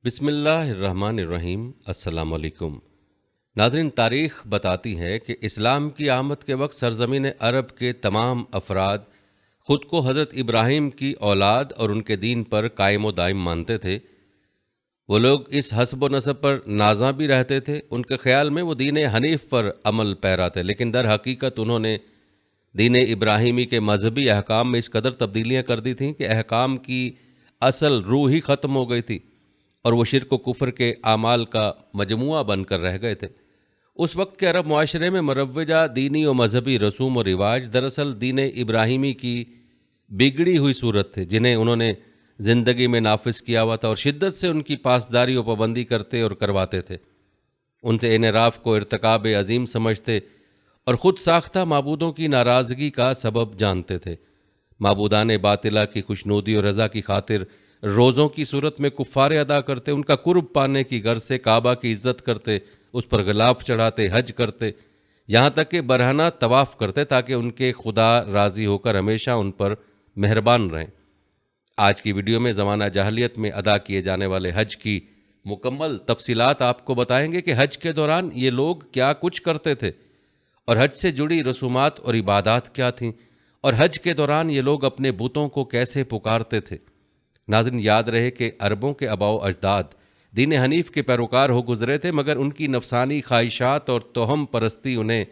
بسم اللہ الرحمن الرحیم۔ السلام علیکم ناظرین، تاریخ بتاتی ہے کہ اسلام کی آمد کے وقت سرزمین عرب کے تمام افراد خود کو حضرت ابراہیم کی اولاد اور ان کے دین پر قائم و دائم مانتے تھے۔ وہ لوگ اس حسب و نسب پر نازاں بھی رہتے تھے۔ ان کے خیال میں وہ دین حنیف پر عمل پیرا تھے، لیکن در حقیقت انہوں نے دین ابراہیمی کے مذہبی احکام میں اس قدر تبدیلیاں کر دی تھیں کہ احکام کی اصل روح ہی ختم ہو گئی تھی اور وہ شرک و کفر کے اعمال کا مجموعہ بن کر رہ گئے تھے۔ اس وقت کے عرب معاشرے میں مروجہ دینی و مذہبی رسوم و رواج دراصل دین ابراہیمی کی بگڑی ہوئی صورت تھے، جنہیں انہوں نے زندگی میں نافذ کیا ہوا تھا اور شدت سے ان کی پاسداری و پابندی کرتے اور کرواتے تھے۔ ان سے انحراف کو ارتکاب عظیم سمجھتے اور خود ساختہ معبودوں کی ناراضگی کا سبب جانتے تھے۔ معبودان باطلہ کی خوشنودی اور رضا کی خاطر روزوں کی صورت میں کفارے ادا کرتے، ان کا قرب پانے کی غرض سے کعبہ کی عزت کرتے، اس پر غلاف چڑھاتے، حج کرتے، یہاں تک کہ برہنہ طواف کرتے تاکہ ان کے خدا راضی ہو کر ہمیشہ ان پر مہربان رہیں۔ آج کی ویڈیو میں زمانہ جاہلیت میں ادا کیے جانے والے حج کی مکمل تفصیلات آپ کو بتائیں گے کہ حج کے دوران یہ لوگ کیا کچھ کرتے تھے اور حج سے جڑی رسومات اور عبادات کیا تھیں، اور حج کے دوران یہ لوگ اپنے بتوں کو کیسے پکارتے تھے۔ ناظرین، یاد رہے کہ عربوں کے آباء و اجداد دین حنیف کے پیروکار ہو گزرے تھے، مگر ان کی نفسانی خواہشات اور توہم پرستی انہیں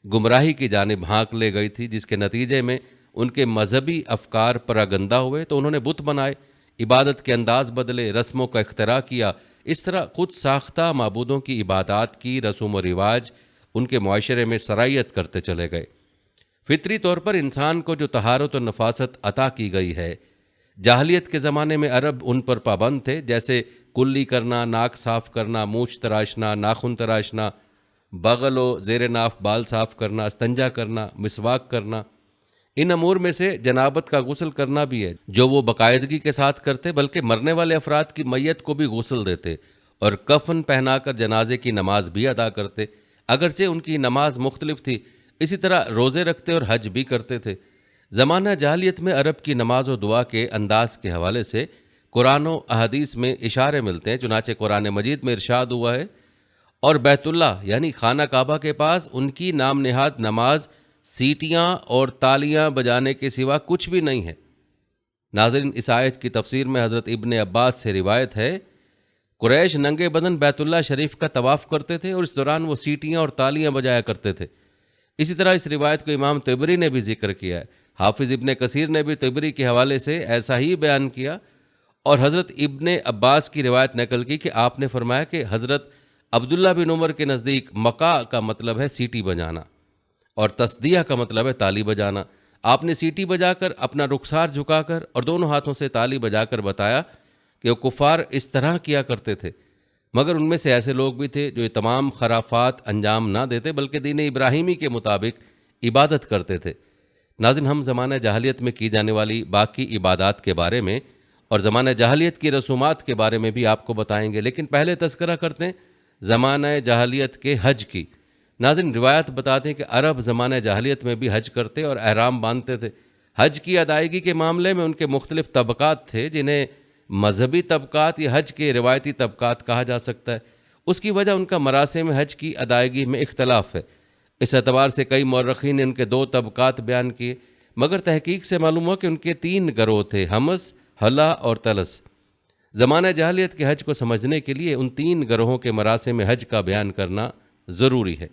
گمراہی کی جانب ہانک لے گئی تھی، جس کے نتیجے میں ان کے مذہبی افکار پراگندہ ہوئے تو انہوں نے بت بنائے، عبادت کے انداز بدلے، رسموں کا اختراع کیا۔ اس طرح خود ساختہ معبودوں کی عبادات کی رسوم و رواج ان کے معاشرے میں سرایت کرتے چلے گئے۔ فطری طور پر انسان کو جو طہارت و نفاست عطا کی گئی ہے، جاہلیت کے زمانے میں عرب ان پر پابند تھے، جیسے کلی کرنا، ناک صاف کرنا، مونچھ تراشنا، ناخن تراشنا، بغل و زیر ناف بال صاف کرنا، استنجا کرنا، مسواک کرنا۔ ان امور میں سے جنابت کا غسل کرنا بھی ہے، جو وہ باقاعدگی کے ساتھ کرتے، بلکہ مرنے والے افراد کی میت کو بھی غسل دیتے اور کفن پہنا کر جنازے کی نماز بھی ادا کرتے۔ اگرچہ ان کی نماز مختلف تھی، اسی طرح روزے رکھتے اور حج بھی کرتے تھے۔ زمانہ جاہلیت میں عرب کی نماز و دعا کے انداز کے حوالے سے قرآن و احادیث میں اشارے ملتے ہیں۔ چنانچہ قرآن مجید میں ارشاد ہوا ہے، اور بیت اللہ یعنی خانہ کعبہ کے پاس ان کی نام نہاد نماز سیٹیاں اور تالیاں بجانے کے سوا کچھ بھی نہیں ہے۔ ناظرین، اس آیت کی تفسیر میں حضرت ابن عباس سے روایت ہے، قریش ننگے بدن بیت اللہ شریف کا طواف کرتے تھے اور اس دوران وہ سیٹیاں اور تالیاں بجایا کرتے تھے۔ اسی طرح اس روایت کو امام طبری نے بھی ذکر کیا ہے۔ حافظ ابن کثیر نے بھی طبری کے حوالے سے ایسا ہی بیان کیا اور حضرت ابن عباس کی روایت نقل کی کہ آپ نے فرمایا کہ حضرت عبداللہ بن عمر کے نزدیک مقا کا مطلب ہے سیٹی بجانا اور تصدیہ کا مطلب ہے تالی بجانا۔ آپ نے سیٹی بجا کر اپنا رخسار جھکا کر اور دونوں ہاتھوں سے تالی بجا کر بتایا کہ وہ کفار اس طرح کیا کرتے تھے، مگر ان میں سے ایسے لوگ بھی تھے جو یہ تمام خرافات انجام نہ دیتے بلکہ دین ابراہیمی کے مطابق عبادت کرتے تھے۔ ناظرین، ہم زمانہ جاہلیت میں کی جانے والی باقی عبادات کے بارے میں اور زمانہ جاہلیت کی رسومات کے بارے میں بھی آپ کو بتائیں گے، لیکن پہلے تذکرہ کرتے ہیں زمانہ جاہلیت کے حج کی۔ ناظرین، روایت بتاتے ہیں کہ عرب زمانہ جاہلیت میں بھی حج کرتے اور احرام باندھتے تھے۔ حج کی ادائیگی کے معاملے میں ان کے مختلف طبقات تھے، جنہیں مذہبی طبقات یا حج کے روایتی طبقات کہا جا سکتا ہے۔ اس کی وجہ ان کا مراسم حج کی ادائیگی میں اختلاف ہے۔ اس اعتبار سے کئی مورخین نے ان کے دو طبقات بیان کیے، مگر تحقیق سے معلوم ہوا کہ ان کے تین گروہ تھے، حمص، حلا اور طلس۔ زمانہ جاہلیت کے حج کو سمجھنے کے لیے ان تین گروہوں کے مراسم حج کا بیان کرنا ضروری ہے۔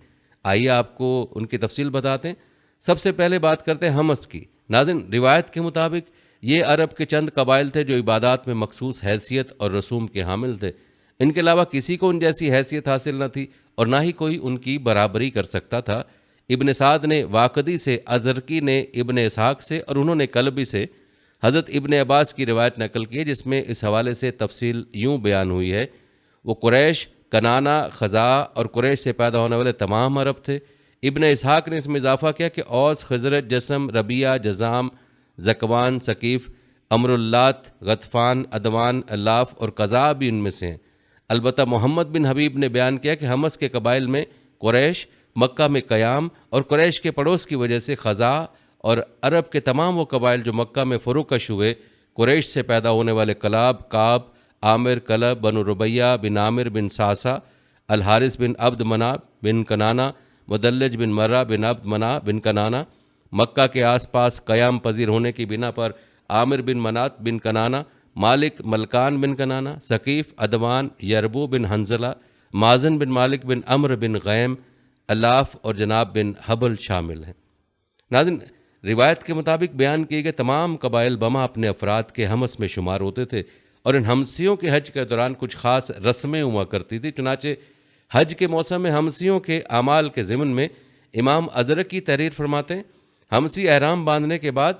آئیے آپ کو ان کی تفصیل بتاتے ہیں۔ سب سے پہلے بات کرتے ہیں حمص کی۔ ناظرین، روایت کے مطابق یہ عرب کے چند قبائل تھے جو عبادات میں مخصوص حیثیت اور رسوم کے حامل تھے۔ ان کے علاوہ کسی کو ان جیسی حیثیت حاصل نہ تھی اور نہ ہی کوئی ان کی برابری کر سکتا تھا۔ ابن سعد نے واقدی سے، ازرقی نے ابن اسحاق سے اور انہوں نے کلبی سے حضرت ابن عباس کی روایت نقل کی ہے، جس میں اس حوالے سے تفصیل یوں بیان ہوئی ہے، وہ قریش، کنانا، خزاع اور قریش سے پیدا ہونے والے تمام عرب تھے۔ ابن اسحاق نے اس میں اضافہ کیا کہ اوس، خزرج، جسم، ربیہ، جزام، زکوان، ثقیف، امر اللات، غطفان، ادوان، الاف اور قضاء بھی ان میں سے ہیں۔ البتہ محمد بن حبیب نے بیان کیا کہ حمص کے قبائل میں قریش، مکہ میں قیام اور قریش کے پڑوس کی وجہ سے خزاع، اور عرب کے تمام وہ قبائل جو مکہ میں فروکش ہوئے، قریش سے پیدا ہونے والے کلاب، کعب، عامر کلب بن ربیہ بن عامر بن ساسا، الحارث بن عبد مناف بن کنانا، مدلج بن مرہ بن عبد مناف بن کنانا، مکہ کے آس پاس قیام پذیر ہونے کی بنا پر عامر بن منات بن کنانا، مالک ملکان بن کنانا، ثقیف عدوان یربو بن حنزلہ، مازن بن مالک بن عمر بن غیم، الاف اور جناب بن حبل شامل ہیں۔ ناظرین، روایت کے مطابق بیان کیے گئے تمام قبائل بما اپنے افراد کے ہمس میں شمار ہوتے تھے، اور ان ہمسیوں کے حج کے دوران کچھ خاص رسمیں ہوا کرتی تھی۔ چنانچہ حج کے موسم میں ہمسیوں کے اعمال کے ضمن میں امام ازرق کی تحریر فرماتے ہیں، ہمسی احرام باندھنے کے بعد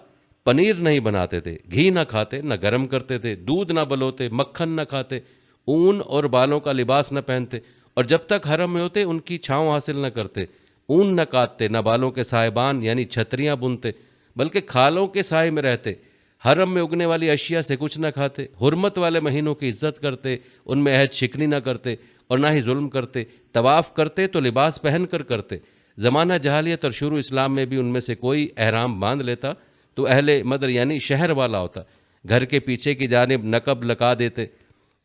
پنیر نہیں بناتے تھے، گھی نہ کھاتے، نہ گرم کرتے تھے، دودھ نہ بلوتے، مکھن نہ کھاتے، اون اور بالوں کا لباس نہ پہنتے، اور جب تک حرم میں ہوتے ان کی چھاؤں حاصل نہ کرتے، اون نہ کاٹتے، نہ بالوں کے سائبان یعنی چھتریاں بنتے، بلکہ کھالوں کے سائے میں رہتے، حرم میں اگنے والی اشیاء سے کچھ نہ کھاتے، حرمت والے مہینوں کی عزت کرتے، ان میں عہد شکنی نہ کرتے اور نہ ہی ظلم کرتے، طواف کرتے تو لباس پہن کر کرتے۔ زمانہ جہالیت اور شروع اسلام میں بھی ان میں سے کوئی احرام باندھ لیتا تو اہل مدر یعنی شہر والا ہوتا، گھر کے پیچھے کی جانب نقب لگا دیتے،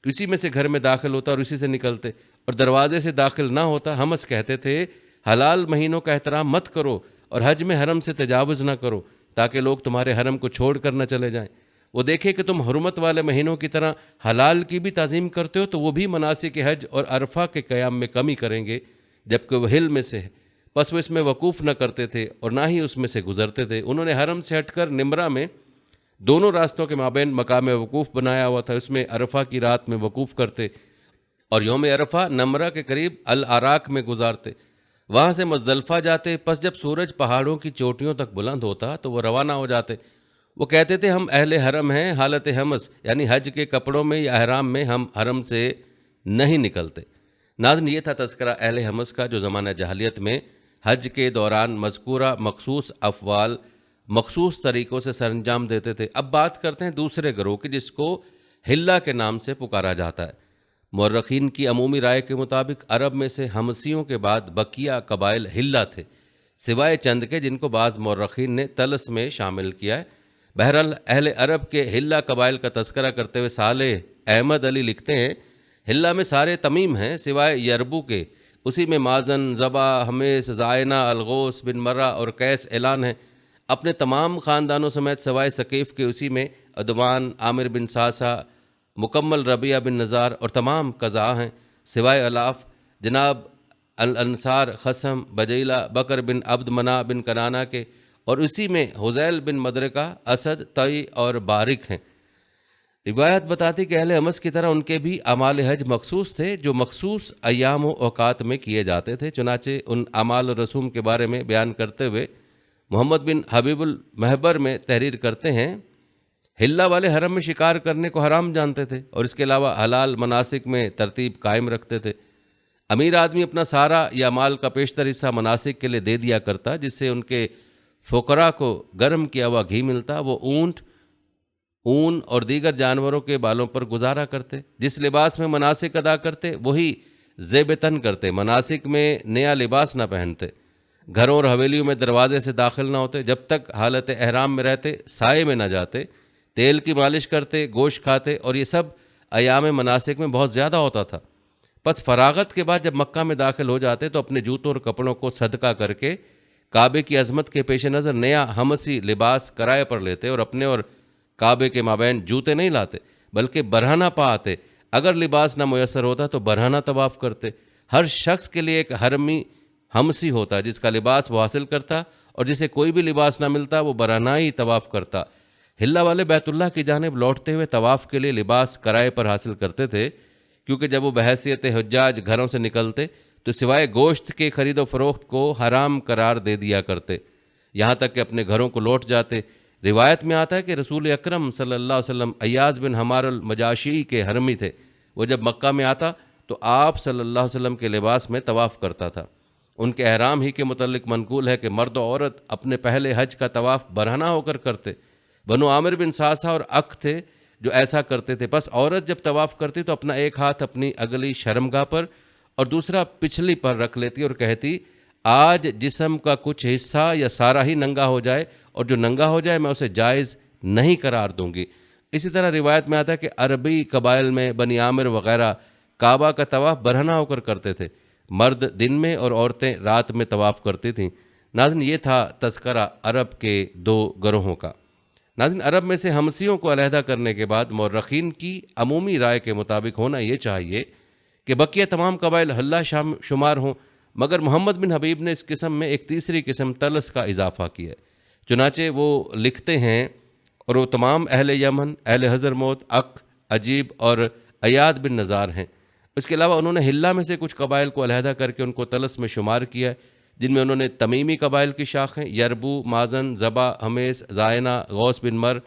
اسی میں سے گھر میں داخل ہوتا اور اسی سے نکلتے، اور دروازے سے داخل نہ ہوتا۔ ہمس کہتے تھے حلال مہینوں کا احترام مت کرو اور حج میں حرم سے تجاوز نہ کرو، تاکہ لوگ تمہارے حرم کو چھوڑ کر نہ چلے جائیں۔ وہ دیکھے کہ تم حرمت والے مہینوں کی طرح حلال کی بھی تعظیم کرتے ہو تو وہ بھی مناسک حج اور عرفہ کے قیام میں کمی کریں گے، جبکہ وہ حل میں سے ہے، پس وہ اس میں وقوف نہ کرتے تھے اور نہ ہی اس میں سے گزرتے تھے۔ انہوں نے حرم سے ہٹ کر نمرہ میں دونوں راستوں کے مابین مقام وقوف بنایا ہوا تھا، اس میں عرفہ کی رات میں وقوف کرتے اور یوم عرفہ نمرہ کے قریب الاراک میں گزارتے، وہاں سے مزدلفہ جاتے۔ پس جب سورج پہاڑوں کی چوٹیوں تک بلند ہوتا تو وہ روانہ ہو جاتے۔ وہ کہتے تھے ہم اہل حرم ہیں، حالت حمس یعنی حج کے کپڑوں میں یا احرام میں ہم حرم سے نہیں نکلتے۔ ناظرین، یہ تھا تذکرہ اہل حمس کا جو زمانہ جاہلیت میں حج کے دوران مذکورہ مخصوص افعال مخصوص طریقوں سے سر انجام دیتے تھے۔ اب بات کرتے ہیں دوسرے گروہ کی، جس کو حلہ کے نام سے پکارا جاتا ہے۔ مورخین کی عمومی رائے کے مطابق عرب میں سے ہمسیوں کے بعد بقیہ قبائل حلہ تھے، سوائے چند کے جن کو بعض مورخین نے طلس میں شامل کیا ہے۔ بہرحال اہل عرب کے حلہ قبائل کا تذکرہ کرتے ہوئے صالح احمد علی لکھتے ہیں، حلہ میں سارے تمیم ہیں سوائے یربو کے، اسی میں مازن، زبا، حمیس، زائنہ، الغوث بن مرہ اور قیس اعلان ہیں۔ اپنے تمام خاندانوں سمیت سوائے ثقیف کے اسی میں عدوان، عامر بن ساسا، مکمل ربیہ بن نزار اور تمام قضاء ہیں، سوائے الاف، جناب الانصار، خصم، بجیلہ، بکر بن عبد مناف بن کنانا کے، اور اسی میں حذیل بن مدرکہ، اسد، طی اور بارک ہیں۔ روایت بتاتی کہ اہل حمس کی طرح ان کے بھی اعمال حج مخصوص تھے جو مخصوص ایام و اوقات میں کیے جاتے تھے۔ چنانچہ ان اعمال و رسوم کے بارے میں بیان کرتے ہوئے محمد بن حبیب المحبر میں تحریر کرتے ہیں، حلہ والے حرم میں شکار کرنے کو حرام جانتے تھے اور اس کے علاوہ حلال مناسک میں ترتیب قائم رکھتے تھے۔ امیر آدمی اپنا سارا یا مال کا بیشتر حصہ مناسک کے لیے دے دیا کرتا، جس سے ان کے فقراء کو گرم کیا ہوا گھی ملتا۔ وہ اونٹ، اون اور دیگر جانوروں کے بالوں پر گزارا کرتے، جس لباس میں مناسک ادا کرتے وہی زیب تن کرتے، مناسک میں نیا لباس نہ پہنتے، گھروں اور حویلیوں میں دروازے سے داخل نہ ہوتے، جب تک حالت احرام میں رہتے سائے میں نہ جاتے، تیل کی مالش کرتے، گوشت کھاتے، اور یہ سب ایام مناسک میں بہت زیادہ ہوتا تھا۔ پس فراغت کے بعد جب مکہ میں داخل ہو جاتے تو اپنے جوتوں اور کپڑوں کو صدقہ کر کے کعبے کی عظمت کے پیش نظر نیا ہمسی لباس کرائے پر لیتے اور اپنے اور کعبے کے مابین جوتے نہیں لاتے بلکہ برہنہ پا آتے۔ اگر لباس نہ میسر ہوتا تو برہنہ طواف کرتے۔ ہر شخص کے لیے ایک حرمی ہمسی ہوتا جس کا لباس وہ حاصل کرتا، اور جسے کوئی بھی لباس نہ ملتا وہ برہنہ ہی طواف کرتا۔ حلہ والے بیت اللہ کی جانب لوٹتے ہوئے طواف کے لیے لباس کرائے پر حاصل کرتے تھے، کیونکہ جب وہ بحیثیت حجاج گھروں سے نکلتے تو سوائے گوشت کے خرید و فروخت کو حرام قرار دے دیا کرتے، یہاں تک کہ اپنے گھروں کو لوٹ جاتے۔ روایت میں آتا ہے کہ رسول اکرم صلی اللہ علیہ وسلم ایاز بن حمار المجاشی کے حرمی تھے۔ وہ جب مکہ میں آتا تو آپ صلی اللہ علیہ وسلم کے لباس میں طواف کرتا تھا۔ ان کے احرام ہی کے متعلق منقول ہے کہ مرد و عورت اپنے پہلے حج کا طواف برہنہ ہو کر کرتے۔ بنو عامر بن ساسا اور اک تھے جو ایسا کرتے تھے۔ پس عورت جب طواف کرتی تو اپنا ایک ہاتھ اپنی اگلی شرمگاہ پر اور دوسرا پچھلی پر رکھ لیتی اور کہتی، آج جسم کا کچھ حصہ یا سارا ہی ننگا ہو جائے، اور جو ننگا ہو جائے میں اسے جائز نہیں قرار دوں گی۔ اسی طرح روایت میں آتا ہے کہ عربی قبائل میں بنی عامر وغیرہ کعبہ کا طواف برہنہ ہو کر کرتے تھے، مرد دن میں اور عورتیں رات میں طواف کرتی تھیں۔ ناظرین، یہ تھا تذکرہ عرب کے دو گروہوں کا۔ ناظرین، عرب میں سے ہمسیوں کو علیحدہ کرنے کے بعد مورخین کی عمومی رائے کے مطابق ہونا یہ چاہیے کہ بقیہ تمام قبائل حلہ شمار ہوں، مگر محمد بن حبیب نے اس قسم میں ایک تیسری قسم طلس کا اضافہ کیا ہے۔ چنانچہ وہ لکھتے ہیں، اور وہ تمام اہل یمن، اہل حضرموت، عق، عجیب اور ایاد بن نزار ہیں۔ اس کے علاوہ انہوں نے حلہ میں سے کچھ قبائل کو علیحدہ کر کے ان کو طلس میں شمار کیا ہے، جن میں انہوں نے تمیمی قبائل کی شاخیں یربو، مازن، زبا، حمیس، زائنہ، غوث بن مر،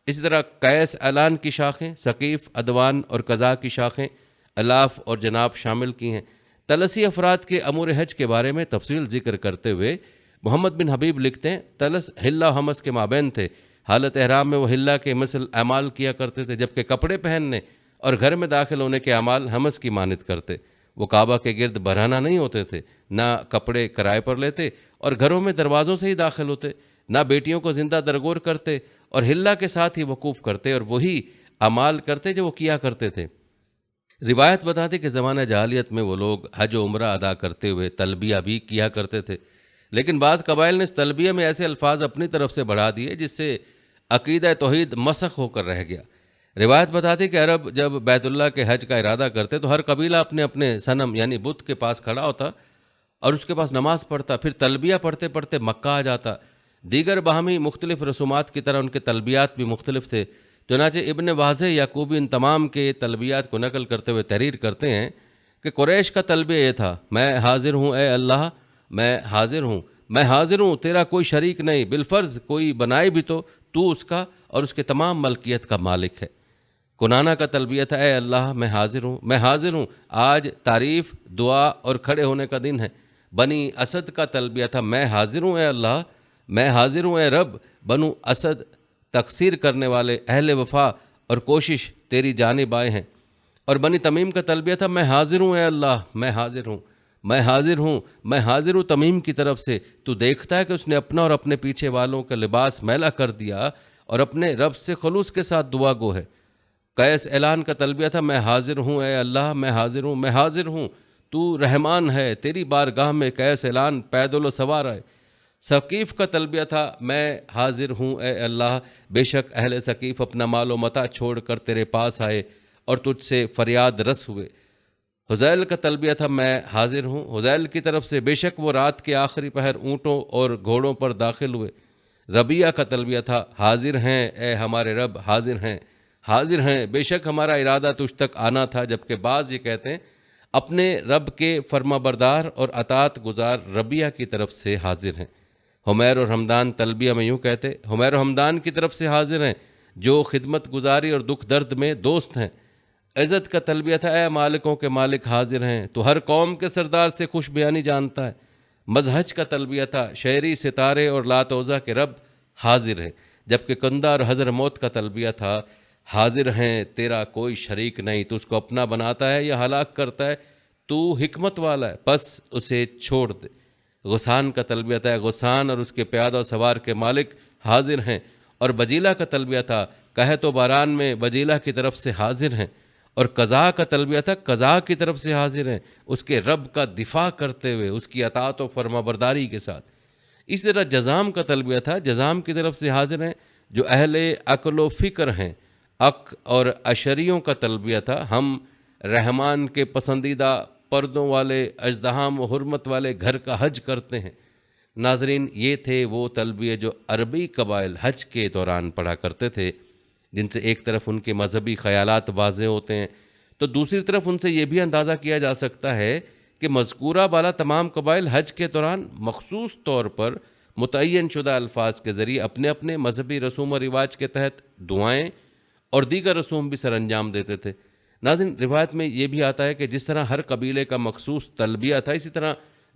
اسی طرح قیس اعلان کی شاخیں، ثقیف، عدوان اور قضاء کی شاخیں الاف اور جناب شامل کی ہیں۔ طلسی افراد کے امور حج کے بارے میں تفصیل ذکر کرتے ہوئے محمد بن حبیب لکھتے ہیں، طلس حلہ و حمس کے مابین تھے۔ حالت احرام میں وہ حلہ کے مثل اعمال کیا کرتے تھے، جبکہ کپڑے پہننے اور گھر میں داخل ہونے کے اعمال حمس کی مانند کرتے۔ وہ کعبہ کے گرد برہنہ نہیں ہوتے تھے، نہ کپڑے کرائے پر لیتے اور گھروں میں دروازوں سے ہی داخل ہوتے، نہ بیٹیوں کو زندہ درگور کرتے اور حلہ کے ساتھ ہی وقوف کرتے اور وہی اعمال کرتے جو وہ کیا کرتے تھے۔ روایت بتاتی کہ زمانہ جاہلیت میں وہ لوگ حج و عمرہ ادا کرتے ہوئے تلبیہ بھی کیا کرتے تھے، لیکن بعض قبائل نے اس تلبیہ میں ایسے الفاظ اپنی طرف سے بڑھا دیے جس سے عقیدہ توحید مسخ ہو کر رہ گیا۔ روایت بتاتی کہ عرب جب بیت اللہ کے حج کا ارادہ کرتے تو ہر قبیلہ اپنے اپنے صنم یعنی بت کے پاس کھڑا ہوتا اور اس کے پاس نماز پڑھتا، پھر تلبیہ پڑھتے پڑھتے مکہ آ جاتا۔ دیگر باہمی مختلف رسومات کی طرح ان کے تلبیات بھی مختلف تھے۔ چنانچہ ابن واضح یعقوبی ان تمام کے تلبیات کو نقل کرتے ہوئے تحریر کرتے ہیں کہ قریش کا تلبیہ یہ تھا، میں حاضر ہوں اے اللہ، میں حاضر ہوں، میں حاضر ہوں، تیرا کوئی شریک نہیں، بالفرض کوئی بنائے بھی تو اس کا اور اس کے تمام ملکیت کا مالک ہے۔ کنانا کا تلبیہ تھا، اے اللہ میں حاضر ہوں، میں حاضر ہوں، آج تعریف، دعا اور کھڑے ہونے کا دن ہے۔ بنی اسد کا تلبیہ تھا، میں حاضر ہوں اے اللہ، میں حاضر ہوں اے رب، بنو اسد تقصیر کرنے والے، اہل وفا اور کوشش تیری جانب آئے ہیں۔ اور بنی تمیم کا تلبیہ تھا، میں حاضر ہوں اے اللہ، میں حاضر ہوں، میں حاضر ہوں، میں حاضر ہوں تمیم کی طرف سے، تو دیکھتا ہے کہ اس نے اپنا اور اپنے پیچھے والوں کا لباس میلا کر دیا اور اپنے رب سے خلوص کے ساتھ دعا گو ہے۔ قیس اعلان کا تلبیہ تھا، میں حاضر ہوں اے اللہ، میں حاضر ہوں، میں حاضر ہوں، تو رحمان ہے، تیری بارگاہ میں قیس اعلان پیدل و سوار آئے۔ ثقیف کا تلبیہ تھا، میں حاضر ہوں اے اللہ، بے شک اہل ثقیف اپنا مال و متاع چھوڑ کر تیرے پاس آئے اور تجھ سے فریاد رس ہوئے۔ حذیل کا تلبیہ تھا، میں حاضر ہوں، حذیل کی طرف سے، بے شک وہ رات کے آخری پہر اونٹوں اور گھوڑوں پر داخل ہوئے۔ ربیہ کا تلبیہ تھا، حاضر ہیں اے ہمارے رب، حاضر ہیں، حاضر ہیں، بے شک ہمارا ارادہ تجھ تک آنا تھا۔ جبکہ بعض یہ کہتے ہیں اپنے رب کے فرما بردار اور اطاعت گزار ربیہ کی طرف سے حاضر ہیں۔ حمیر اور حمدان تلبیہ میں یوں کہتے، حمیر و حمدان کی طرف سے حاضر ہیں جو خدمت گزاری اور دکھ درد میں دوست ہیں۔ عزت کا تلبیہ تھا، اے مالکوں کے مالک حاضر ہیں، تو ہر قوم کے سردار سے خوش بیانی جانتا ہے۔ مزہج کا تلبیہ تھا، شہری، ستارے اور لات عزا کے رب حاضر ہیں۔ جبکہ کندہ اور حضرموت کا تلبیہ تھا، حاضر ہیں، تیرا کوئی شریک نہیں، تو اس کو اپنا بناتا ہے یا ہلاک کرتا ہے، تو حکمت والا ہے، بس اسے چھوڑ دے۔ غسان کا تلبیہ تھا، غسان اور اس کے پیادہ و سوار کے مالک حاضر ہیں۔ اور بجیلہ کا تلبیہ تھا، قحط و باران میں بجیلہ کی طرف سے حاضر ہیں۔ اور قضاء کا تلبیہ تھا، قضاء کی طرف سے حاضر ہیں، اس کے رب کا دفاع کرتے ہوئے، اس کی اطاعت و فرما برداری کے ساتھ۔ اس طرح جزام کا تلبیہ تھا، جزام کی طرف سے حاضر ہیں جو اہل عقل و فکر ہیں۔ عق اور اشریوں کا تلبیہ تھا، ہم رحمان کے پسندیدہ پردوں والے، ازدحام و حرمت والے گھر کا حج کرتے ہیں۔ ناظرین، یہ تھے وہ تلبیہ جو عربی قبائل حج کے دوران پڑھا کرتے تھے، جن سے ایک طرف ان کے مذہبی خیالات واضح ہوتے ہیں تو دوسری طرف ان سے یہ بھی اندازہ کیا جا سکتا ہے کہ مذکورہ بالا تمام قبائل حج کے دوران مخصوص طور پر متعین شدہ الفاظ کے ذریعے اپنے اپنے مذہبی رسوم و رواج کے تحت دعائیں اور دیگر رسوم بھی سر انجام دیتے تھے۔ ناظرین، روایت میں یہ بھی آتا ہے کہ جس طرح ہر قبیلے کا مخصوص تلبیہ تھا، اسی طرح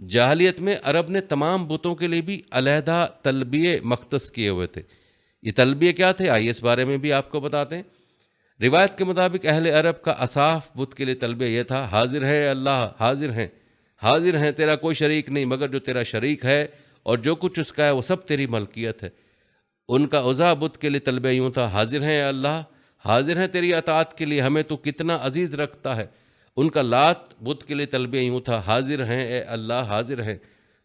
جاہلیت میں عرب نے تمام بتوں کے لیے بھی علیحدہ تلبیہ مختص کیے ہوئے تھے۔ یہ تلبیہ کیا تھے، آئیے اس بارے میں بھی آپ کو بتاتے ہیں۔ روایت کے مطابق اہل عرب کا اصاف بت کے لیے تلبیہ یہ تھا، حاضر ہے اللہ، حاضر ہیں، حاضر ہیں، تیرا کوئی شریک نہیں مگر جو تیرا شریک ہے اور جو کچھ اس کا ہے وہ سب تیری ملکیت ہے۔ ان کا عزا بت کے لیے تلبیہ یوں تھا، حاضر ہیں اللہ، حاضر ہیں تیری اطاعت کے لیے، ہمیں تو کتنا عزیز رکھتا ہے۔ ان کا لات بت کے لیے تلبیہ یوں تھا، حاضر ہیں اے اللہ حاضر ہیں،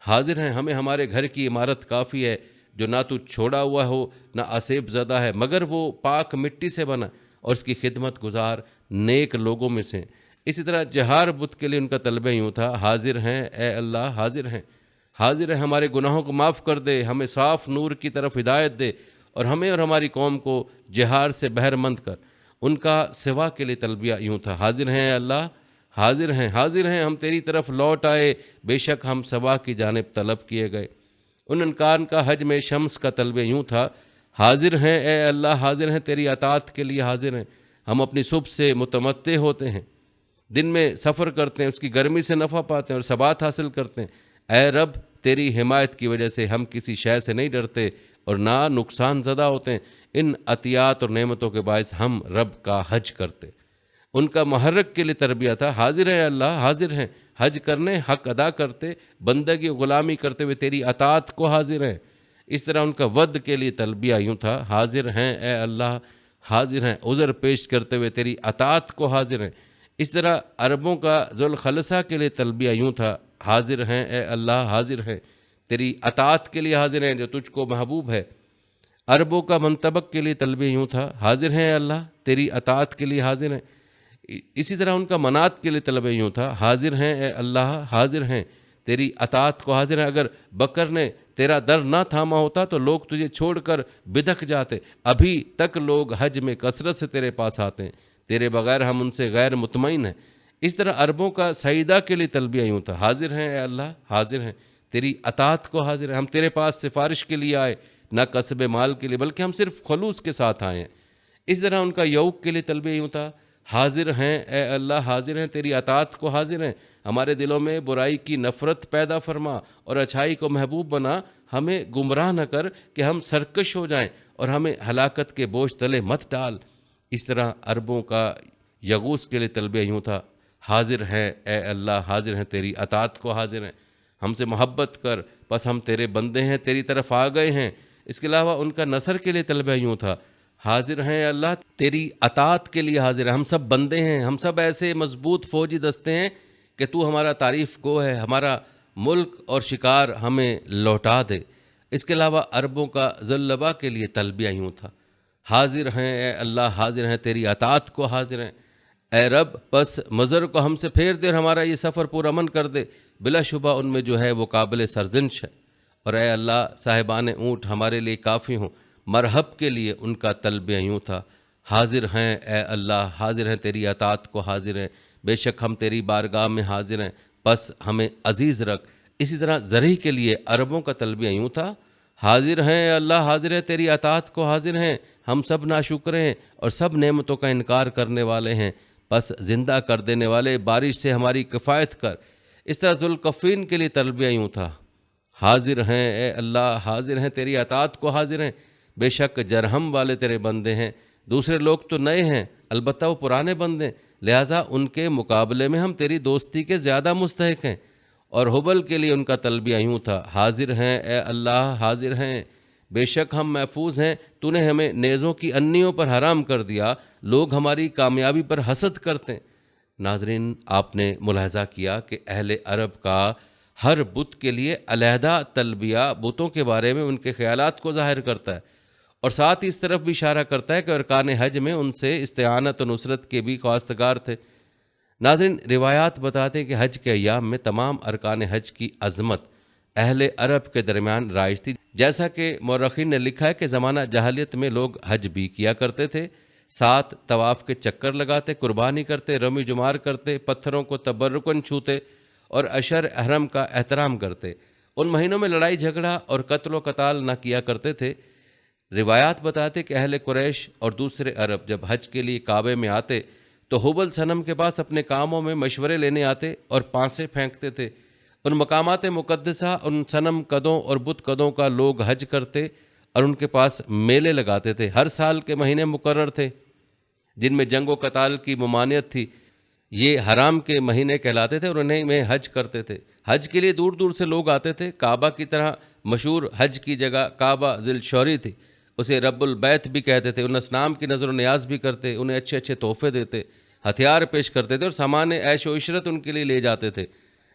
حاضر ہیں، ہمیں ہمارے گھر کی عمارت کافی ہے جو نہ تو چھوڑا ہوا ہو نہ آسیب زدہ ہے، مگر وہ پاک مٹی سے بنا اور اس کی خدمت گزار نیک لوگوں میں سے۔ اسی طرح جہار بت کے لیے ان کا تلبیہ یوں تھا، حاضر ہیں اے اللہ حاضر ہیں، حاضر ہیں، ہمارے گناہوں کو معاف کر دے، ہمیں صاف نور کی طرف ہدایت دے اور ہمیں اور ہماری قوم کو جہار سے بہر مند کر۔ ان کا سوا کے لیے تلبیہ یوں تھا، حاضر ہیں اے اللہ حاضر ہیں، حاضر ہیں، ہم تیری طرف لوٹ آئے، بے شک ہم سوا کی جانب طلب کیے گئے۔ ان انکار کا حج میں شمس کا تلبیہ یوں تھا، حاضر ہیں اے اللہ حاضر ہیں، تیری اطاعت کے لیے حاضر ہیں، ہم اپنی صبح سے متمتع ہوتے ہیں، دن میں سفر کرتے ہیں، اس کی گرمی سے نفع پاتے ہیں اور ثبات حاصل کرتے ہیں۔ اے رب تیری حمایت کی وجہ سے ہم کسی شے سے نہیں ڈرتے اور نہ نقصان زدہ ہوتے ہیں، ان عطیات اور نعمتوں کے باعث ہم رب کا حج کرتے۔ ان کا محرک کے لیے تربیہ تھا، حاضر ہیں اللہ حاضر ہیں، حج کرنے، حق ادا کرتے، بندگی و غلامی کرتے ہوئے تیری اطاعت کو حاضر ہیں۔ اس طرح ان کا ود کے لیے تلبیہ یوں تھا، حاضر ہیں اے اللہ حاضر ہیں، عذر پیش کرتے ہوئے تیری اطاعت کو حاضر ہیں۔ اس طرح عربوں کا ذوالخلصہ کے لیے تلبیہ یوں تھا، حاضر ہیں اے اللہ حاضر ہیں، تیری اطاعت کے لیے حاضر ہیں جو تجھ کو محبوب ہے۔ عربوں کا منطبق کے لیے تلبیہ یوں تھا، حاضر ہیں اے اللہ تیری اطاعت کے لیے حاضر ہیں۔ اسی طرح ان کا منات کے لیے تلبیہ یوں تھا، حاضر ہیں اے اللہ حاضر ہیں، تیری اطاعت کو حاضر ہیں۔ اگر بکر نے تیرا در نہ تھاما ہوتا تو لوگ تجھے چھوڑ کر بدک جاتے، ابھی تک لوگ حج میں کثرت سے تیرے پاس آتے ہیں، تیرے بغیر ہم ان سے غیر مطمئن ہیں۔ اس طرح عربوں کا سعیدہ کے لیے تلبیہ یوں تھا، حاضر ہیں اے اللہ حاضر ہیں، تیری اطاعت کو حاضر ہیں، ہم تیرے پاس سفارش کے لیے آئے، نہ کسب مال کے لیے بلکہ ہم صرف خلوص کے ساتھ آئے ہیں۔ اس طرح ان کا یوق کے لیے تلبیہ یوں تھا، حاضر ہیں اے اللہ حاضر ہیں، تیری اطاعت کو حاضر ہیں، ہمارے دلوں میں برائی کی نفرت پیدا فرما اور اچھائی کو محبوب بنا، ہمیں گمراہ نہ کر کہ ہم سرکش ہو جائیں اور ہمیں ہلاکت کے بوجھ تلے مت ڈال۔ اس طرح عربوں کا یغوث کے لیے تلبیہ یوں تھا، حاضر ہیں اے اللہ حاضر ہیں، تیری اطاعت کو حاضر ہیں، ہم سے محبت کر، بس ہم تیرے بندے ہیں، تیری طرف آ گئے ہیں۔ اس کے علاوہ ان کا نصر کے لیے تلبیہ یوں تھا، حاضر ہیں اللہ تیری اطاعت کے لیے حاضر ہیں، ہم سب بندے ہیں، ہم سب ایسے مضبوط فوجی دستے ہیں کہ تو ہمارا تعریف گو ہے، ہمارا ملک اور شکار ہمیں لوٹا دے۔ اس کے علاوہ عربوں کا ذواللبا کے لیے تلبیہ یوں تھا، حاضر ہیں اے اللہ حاضر ہیں، تیری اطاعت کو حاضر ہیں۔ اے رب پس مضر کو ہم سے پھیر دے اور ہمارا یہ سفر پرامن کر دے، بلا شبہ ان میں جو ہے وہ قابل سرزنش ہے، اور اے اللہ صاحبان اونٹ ہمارے لیے کافی ہوں۔ مرحب کے لیے ان کا تلبیہ یوں تھا، حاضر ہیں اے اللہ حاضر ہیں، تیری اطاعت کو حاضر ہیں، بے شک ہم تیری بارگاہ میں حاضر ہیں، پس ہمیں عزیز رکھ۔ اسی طرح ذرعی کے لیے عربوں کا تلبیہ یوں تھا، حاضر ہیں اے اللہ حاضر ہیں، تیری اطاعت کو حاضر ہیں، ہم سب ناشکر ہیں اور سب نعمتوں کا انکار کرنے والے ہیں، پس زندہ کر دینے والے بارش سے ہماری کفایت کر۔ اس طرح ذوالکفین کے لیے تلبیہ یوں تھا، حاضر ہیں اے اللہ حاضر ہیں، تیری اطاعت کو حاضر ہیں، بے شک جرہم والے تیرے بندے ہیں، دوسرے لوگ تو نئے ہیں البتہ وہ پرانے بندے، لہٰذا ان کے مقابلے میں ہم تیری دوستی کے زیادہ مستحق ہیں۔ اور حبل کے لیے ان کا تلبیہ یوں تھا، حاضر ہیں اے اللہ حاضر ہیں، بے شک ہم محفوظ ہیں، تو نے ہمیں نیزوں کی انیوں پر حرام کر دیا، لوگ ہماری کامیابی پر حسد کرتے ہیں۔ ناظرین، آپ نے ملاحظہ کیا کہ اہل عرب کا ہر بت کے لیے علیحدہ تلبیہ بتوں کے بارے میں ان کے خیالات کو ظاہر کرتا ہے، اور ساتھ ہی اس طرف بھی اشارہ کرتا ہے کہ ارکان حج میں ان سے استعانت و نصرت کے بھی خواستگار تھے۔ ناظرین، روایات بتاتے ہیں کہ حج کے ایام میں تمام ارکان حج کی عظمت اہل عرب کے درمیان رائج تھی، جیسا کہ مورخین نے لکھا ہے کہ زمانہ جاہلیت میں لوگ حج بھی کیا کرتے تھے، ساتھ طواف کے چکر لگاتے، قربانی کرتے، رمی جمار کرتے، پتھروں کو تبرکن چھوتے اور اشر احرم کا احترام کرتے۔ ان مہینوں میں لڑائی جھگڑا اور قتل و قتال نہ کیا کرتے تھے۔ روایات بتاتے کہ اہل قریش اور دوسرے عرب جب حج کے لیے کعبے میں آتے تو حبل صنم کے پاس اپنے کاموں میں مشورے لینے آتے اور پانسے پھینکتے تھے۔ ان مقامات مقدسہ، ان صنم قدوں اور بت قدوں کا لوگ حج کرتے اور ان کے پاس میلے لگاتے تھے۔ ہر سال کے مہینے مقرر تھے جن میں جنگ و قتال کی ممانعت تھی، یہ حرام کے مہینے کہلاتے تھے اور انہیں میں حج کرتے تھے۔ حج کے لیے دور دور سے لوگ آتے تھے۔ کعبہ کی طرح مشہور حج کی جگہ کعبہ ذی الشوری تھی، اسے رب البیت بھی کہتے تھے، ان اصنام کی نظر و نیاز بھی کرتے، انہیں اچھے اچھے تحفے دیتے، ہتھیار پیش کرتے تھے اور سامان عیش و عشرت ان کے لیے لے جاتے تھے۔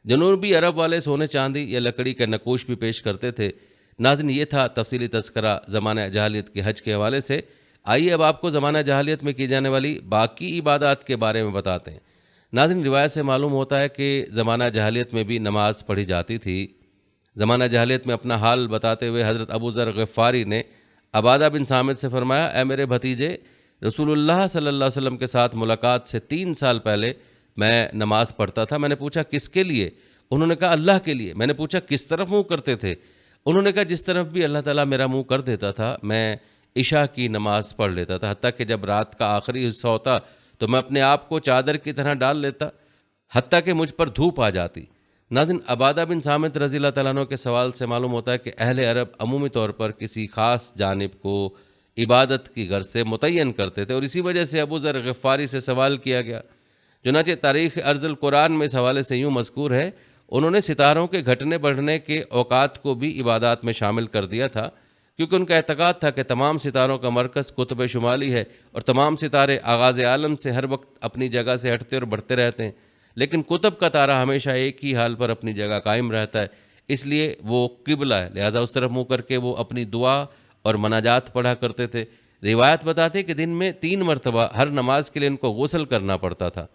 جنوبی عرب والے سونے چاندی یا لکڑی کے نقوش بھی پیش کرتے تھے۔ ناظرین، یہ تھا تفصیلی تذکرہ زمانہ جاہلیت کے حج کے حوالے سے۔ آئیے اب آپ کو زمانہ جاہلیت میں کی جانے والی باقی عبادات کے بارے میں بتاتے ہیں۔ ناظرین، روایت سے معلوم ہوتا ہے کہ زمانہ جاہلیت میں بھی نماز پڑھی جاتی تھی۔ زمانہ جاہلیت میں اپنا حال بتاتے ہوئے حضرت ابو ذر غفاری نے عبادہ بن صامت سے فرمایا، اے میرے بھتیجے، رسول اللہ صلی اللہ علیہ وسلم کے ساتھ ملاقات سے 3 سال پہلے میں نماز پڑھتا تھا۔ میں نے پوچھا کس کے لیے؟ انہوں نے کہا اللہ کے لیے۔ میں نے پوچھا کس طرف منہ کرتے تھے؟ انہوں نے کہا جس طرف بھی اللہ تعالیٰ میرا منہ کر دیتا تھا میں عشاء کی نماز پڑھ لیتا تھا، حتیٰ کہ جب رات کا آخری حصہ ہوتا تو میں اپنے آپ کو چادر کی طرح ڈال لیتا، حتیٰ کہ مجھ پر دھوپ آ جاتی۔ ناظرین، عبادہ بن صامت رضی اللہ تعالیٰ عنہ کے سوال سے معلوم ہوتا ہے کہ اہل عرب عمومی طور پر کسی خاص جانب کو عبادت کی غرض سے متعین کرتے تھے، اور اسی وجہ سے ابو ذر غفاری سے سوال کیا گیا۔ چنانچہ تاریخ ارض القرآن میں اس حوالے سے یوں مذکور ہے، انہوں نے ستاروں کے گھٹنے بڑھنے کے اوقات کو بھی عبادات میں شامل کر دیا تھا، کیونکہ ان کا اعتقاد تھا کہ تمام ستاروں کا مرکز قطب شمالی ہے اور تمام ستارے آغاز عالم سے ہر وقت اپنی جگہ سے ہٹتے اور بڑھتے رہتے ہیں، لیکن قطب کا تارہ ہمیشہ ایک ہی حال پر اپنی جگہ قائم رہتا ہے، اس لیے وہ قبلہ ہے، لہذا اس طرف منہ کر کے وہ اپنی دعا اور مناجات پڑھا کرتے تھے۔ روایت بتاتے کہ دن میں 3 مرتبہ ہر نماز کے لیے ان کو غسل کرنا پڑتا تھا۔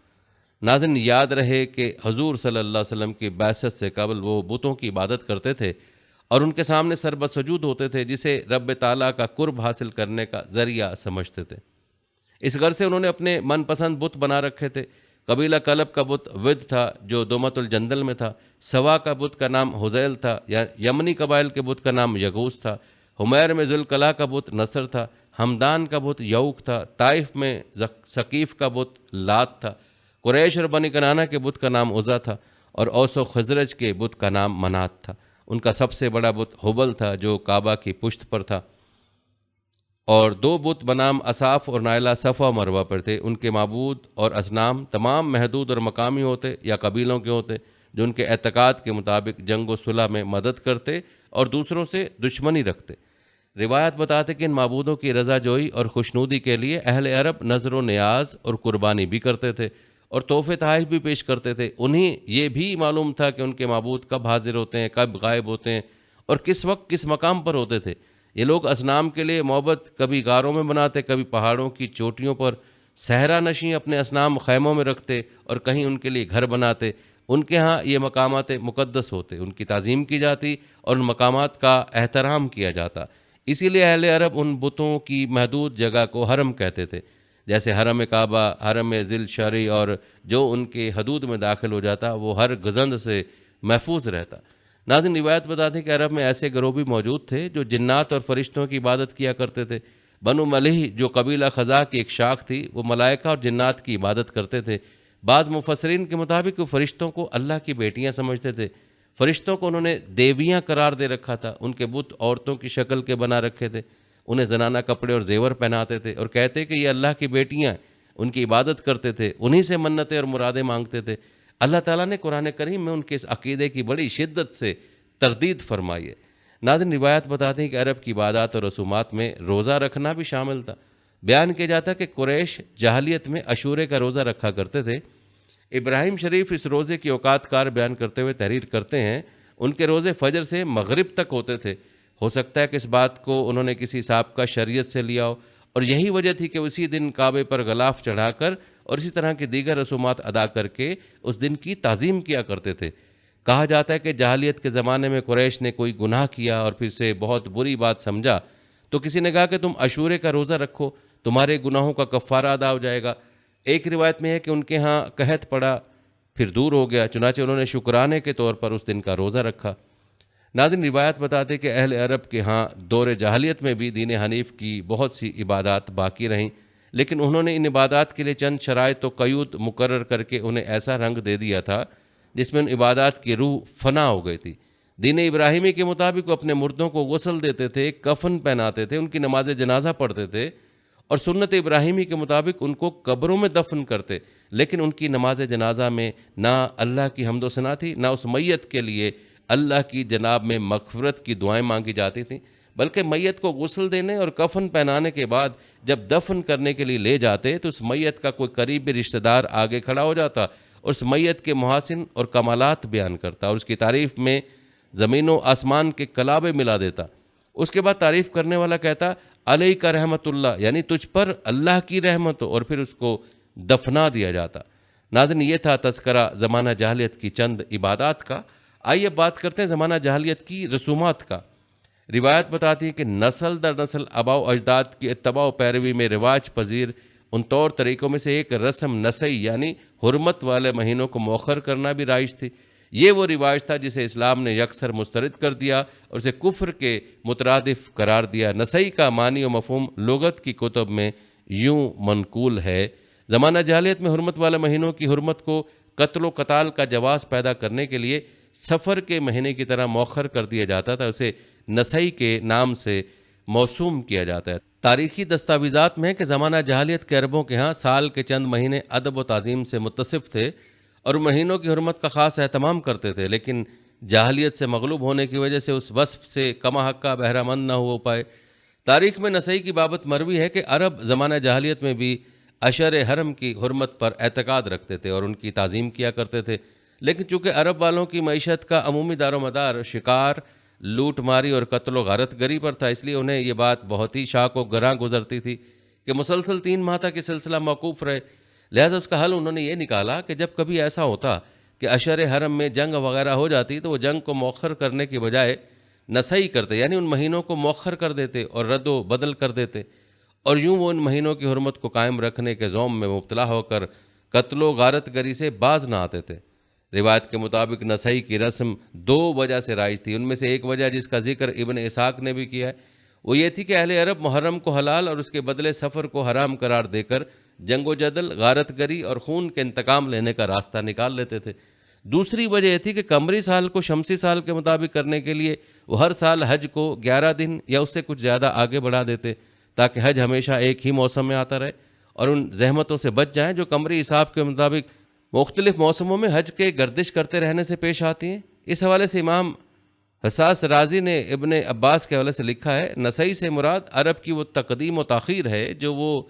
ناظرین، یاد رہے کہ حضور صلی اللہ علیہ وسلم کی بعثت سے قبل وہ بتوں کی عبادت کرتے تھے اور ان کے سامنے سر بسجود ہوتے تھے، جسے رب تعالیٰ کا قرب حاصل کرنے کا ذریعہ سمجھتے تھے۔ اس غرض سے انہوں نے اپنے من پسند بت بنا رکھے تھے۔ قبیلہ کلب کا بت ود تھا جو دومت الجندل میں تھا، سوا کا بت کا نام حزیل تھا، یمنی قبائل کے بت کا نام یغوث تھا، حمیر میں ذوالقلع کا بت نصر تھا، ہمدان کا بت یعوق تھا، طائف میں ثقیف کا بت لات تھا، قریش اور بنی کنانہ کے بت کا نام عزا تھا، اور اوس و خزرج کے بت کا نام منات تھا۔ ان کا سب سے بڑا بت حبل تھا جو کعبہ کی پشت پر تھا، اور 2 بت بنام اصاف اور نائلہ صفا و مروہ پر تھے۔ ان کے معبود اور اصنام تمام محدود اور مقامی ہوتے یا قبیلوں کے ہوتے، جو ان کے اعتقاد کے مطابق جنگ و صلح میں مدد کرتے اور دوسروں سے دشمنی رکھتے۔ روایت بتاتے کہ ان معبودوں کی رضا جوئی اور خوشنودی کے لیے اہل عرب نظر و نیاز اور قربانی بھی کرتے تھے اور تحفے تحائف بھی پیش کرتے تھے۔ انہیں یہ بھی معلوم تھا کہ ان کے معبود کب حاضر ہوتے ہیں، کب غائب ہوتے ہیں اور کس وقت کس مقام پر ہوتے تھے۔ یہ لوگ اصنام کے لیے محبت کبھی غاروں میں بناتے، کبھی پہاڑوں کی چوٹیوں پر صحرا نشیں اپنے اصنام خیموں میں رکھتے اور کہیں ان کے لیے گھر بناتے۔ ان کے ہاں یہ مقامات مقدس ہوتے، ان کی تعظیم کی جاتی اور ان مقامات کا احترام کیا جاتا۔ اسی لیے اہل عرب ان بتوں کی محدود جگہ کو حرم کہتے تھے، جیسے حرم کعبہ، حرم ذی شرعی، اور جو ان کے حدود میں داخل ہو جاتا وہ ہر گزند سے محفوظ رہتا۔ ناظرین، روایت بتاتے ہیں کہ عرب میں ایسے گروہ بھی موجود تھے جو جنات اور فرشتوں کی عبادت کیا کرتے تھے۔ بنو ملیح جو قبیلہ خزاع کی ایک شاخ تھی، وہ ملائکہ اور جنات کی عبادت کرتے تھے۔ بعض مفسرین کے مطابق وہ فرشتوں کو اللہ کی بیٹیاں سمجھتے تھے۔ فرشتوں کو انہوں نے دیویاں قرار دے رکھا تھا۔ ان کے بت عورتوں کی شکل کے بنا رکھے تھے، انہیں زنانہ کپڑے اور زیور پہناتے تھے اور کہتے کہ یہ اللہ کی بیٹیاں ہیں، ان کی عبادت کرتے تھے، انہی سے منتیں اور مرادیں مانگتے تھے۔ اللہ تعالیٰ نے قرآن کریم میں ان کے اس عقیدے کی بڑی شدت سے تردید فرمائی ہے۔ ناظرین، روایت بتاتے ہیں کہ عرب کی عبادات اور رسومات میں روزہ رکھنا بھی شامل تھا۔ بیان کیا جاتا ہے کہ قریش جاہلیت میں عاشورے کا روزہ رکھا کرتے تھے۔ ابراہیم شریف اس روزے کی اوقات کار بیان کرتے ہوئے تحریر کرتے ہیں، ان کے روزے فجر سے مغرب تک ہوتے تھے۔ ہو سکتا ہے کہ اس بات کو انہوں نے کسی سابقہ شریعت سے لیا ہو، اور یہی وجہ تھی کہ اسی دن کعبے پر غلاف چڑھا کر اور اسی طرح کی دیگر رسومات ادا کر کے اس دن کی تعظیم کیا کرتے تھے۔ کہا جاتا ہے کہ جاہلیت کے زمانے میں قریش نے کوئی گناہ کیا اور پھر سے بہت بری بات سمجھا تو کسی نے کہا کہ تم عاشورے کا روزہ رکھو، تمہارے گناہوں کا کفارہ ادا ہو جائے گا۔ ایک روایت میں ہے کہ ان کے ہاں قحط پڑا، پھر دور ہو گیا، چنانچہ انہوں نے شکرانے کے طور پر اس دن کا روزہ رکھا۔ ناظرین، روایت بتاتے کہ اہل عرب کے ہاں دور جاہلیت میں بھی دین حنیف کی بہت سی عبادات باقی رہیں، لیکن انہوں نے ان عبادات کے لیے چند شرائط و قیود مقرر کر کے انہیں ایسا رنگ دے دیا تھا جس میں ان عبادات کی روح فنا ہو گئی تھی۔ دین ابراہیمی کے مطابق وہ اپنے مردوں کو غسل دیتے تھے، کفن پہناتے تھے، ان کی نماز جنازہ پڑھتے تھے، اور سنت ابراہیمی کے مطابق ان کو قبروں میں دفن کرتے، لیکن ان کی نماز جنازہ میں نہ اللہ کی حمد و ثنا تھی، نہ اس میت کے لیے اللہ کی جناب میں مغفرت کی دعائیں مانگی جاتی تھیں، بلکہ میت کو غسل دینے اور کفن پہنانے کے بعد جب دفن کرنے کے لیے لے جاتے تو اس میت کا کوئی قریبی رشتہ دار آگے کھڑا ہو جاتا، اس میت کے محاسن اور کمالات بیان کرتا اور اس کی تعریف میں زمین و آسمان کے کلابے ملا دیتا۔ اس کے بعد تعریف کرنے والا کہتا علیہ رحمت اللہ، یعنی تجھ پر اللہ کی رحمت ہو، اور پھر اس کو دفنا دیا جاتا۔ ناظرین، یہ تھا تذکرہ زمانہ جاہلیت کی چند عبادات کا۔ آئیے بات کرتے ہیں زمانہ جاہلیت کی رسومات کا۔ روایت بتاتی ہے کہ نسل در نسل آباء و اجداد کی اتباع و پیروی میں رواج پذیر ان طور طریقوں میں سے ایک رسم نسئی یعنی حرمت والے مہینوں کو مؤخر کرنا بھی رائج تھی۔ یہ وہ رواج تھا جسے اسلام نے یکسر مسترد کر دیا اور اسے کفر کے مترادف قرار دیا۔ نسئی کا معنی و مفہوم لغت کی کتب میں یوں منقول ہے: زمانہ جاہلیت میں حرمت والے مہینوں کی حرمت کو قتل و قتال کا جواز پیدا کرنے کے لیے سفر کے مہینے کی طرح مؤخر کر دیا جاتا تھا، اسے نسئی کے نام سے موسوم کیا جاتا ہے۔ تاریخی دستاویزات میں ہے کہ زمانہ جاہلیت کے عربوں کے ہاں سال کے چند مہینے ادب و تعظیم سے متصف تھے اور مہینوں کی حرمت کا خاص اہتمام کرتے تھے، لیکن جاہلیت سے مغلوب ہونے کی وجہ سے اس وصف سے کما حقہ بہرہ مند نہ ہو پائے۔ تاریخ میں نسئی کی بابت مروی ہے کہ عرب زمانہ جاہلیت میں بھی اشر حرم کی حرمت پر اعتقاد رکھتے تھے اور ان کی تعظیم کیا کرتے تھے، لیکن چونکہ عرب والوں کی معیشت کا عمومی دار و مدار شکار، لوٹ ماری اور قتل و غارت گری پر تھا، اس لیے انہیں یہ بات بہت ہی شاق و گراں گزرتی تھی کہ مسلسل 3 ماہ تک یہ سلسلہ موقوف رہے۔ لہذا اس کا حل انہوں نے یہ نکالا کہ جب کبھی ایسا ہوتا کہ اشر حرم میں جنگ وغیرہ ہو جاتی تو وہ جنگ کو مؤخر کرنے کی بجائے نسئی کرتے، یعنی ان مہینوں کو مؤخر کر دیتے اور رد و بدل کر دیتے، اور یوں وہ ان مہینوں کی حرمت کو قائم رکھنے کے زوم میں مبتلا ہو کر قتل و غارت گری سے باز نہ آتے تھے۔ روایت کے مطابق نسئی کی رسم 2 وجہ سے رائج تھی، ان میں سے ایک وجہ جس کا ذکر ابن اسحاق نے بھی کیا ہے وہ یہ تھی کہ اہل عرب محرم کو حلال اور اس کے بدلے سفر کو حرام قرار دے کر جنگ و جدل، غارت گری اور خون کے انتقام لینے کا راستہ نکال لیتے تھے۔ دوسری وجہ یہ تھی کہ قمری سال کو شمسی سال کے مطابق کرنے کے لیے وہ ہر سال حج کو 11 دن یا اس سے کچھ زیادہ آگے بڑھا دیتے تاکہ حج ہمیشہ ایک ہی موسم میں آتا رہے اور ان زحمتوں سے بچ جائیں جو قمری حساب کے مطابق مختلف موسموں میں حج کے گردش کرتے رہنے سے پیش آتی ہیں۔ اس حوالے سے امام حساس رازی نے ابن عباس کے حوالے سے لکھا ہے، نسئی سے مراد عرب کی وہ تقدیم و تاخیر ہے جو وہ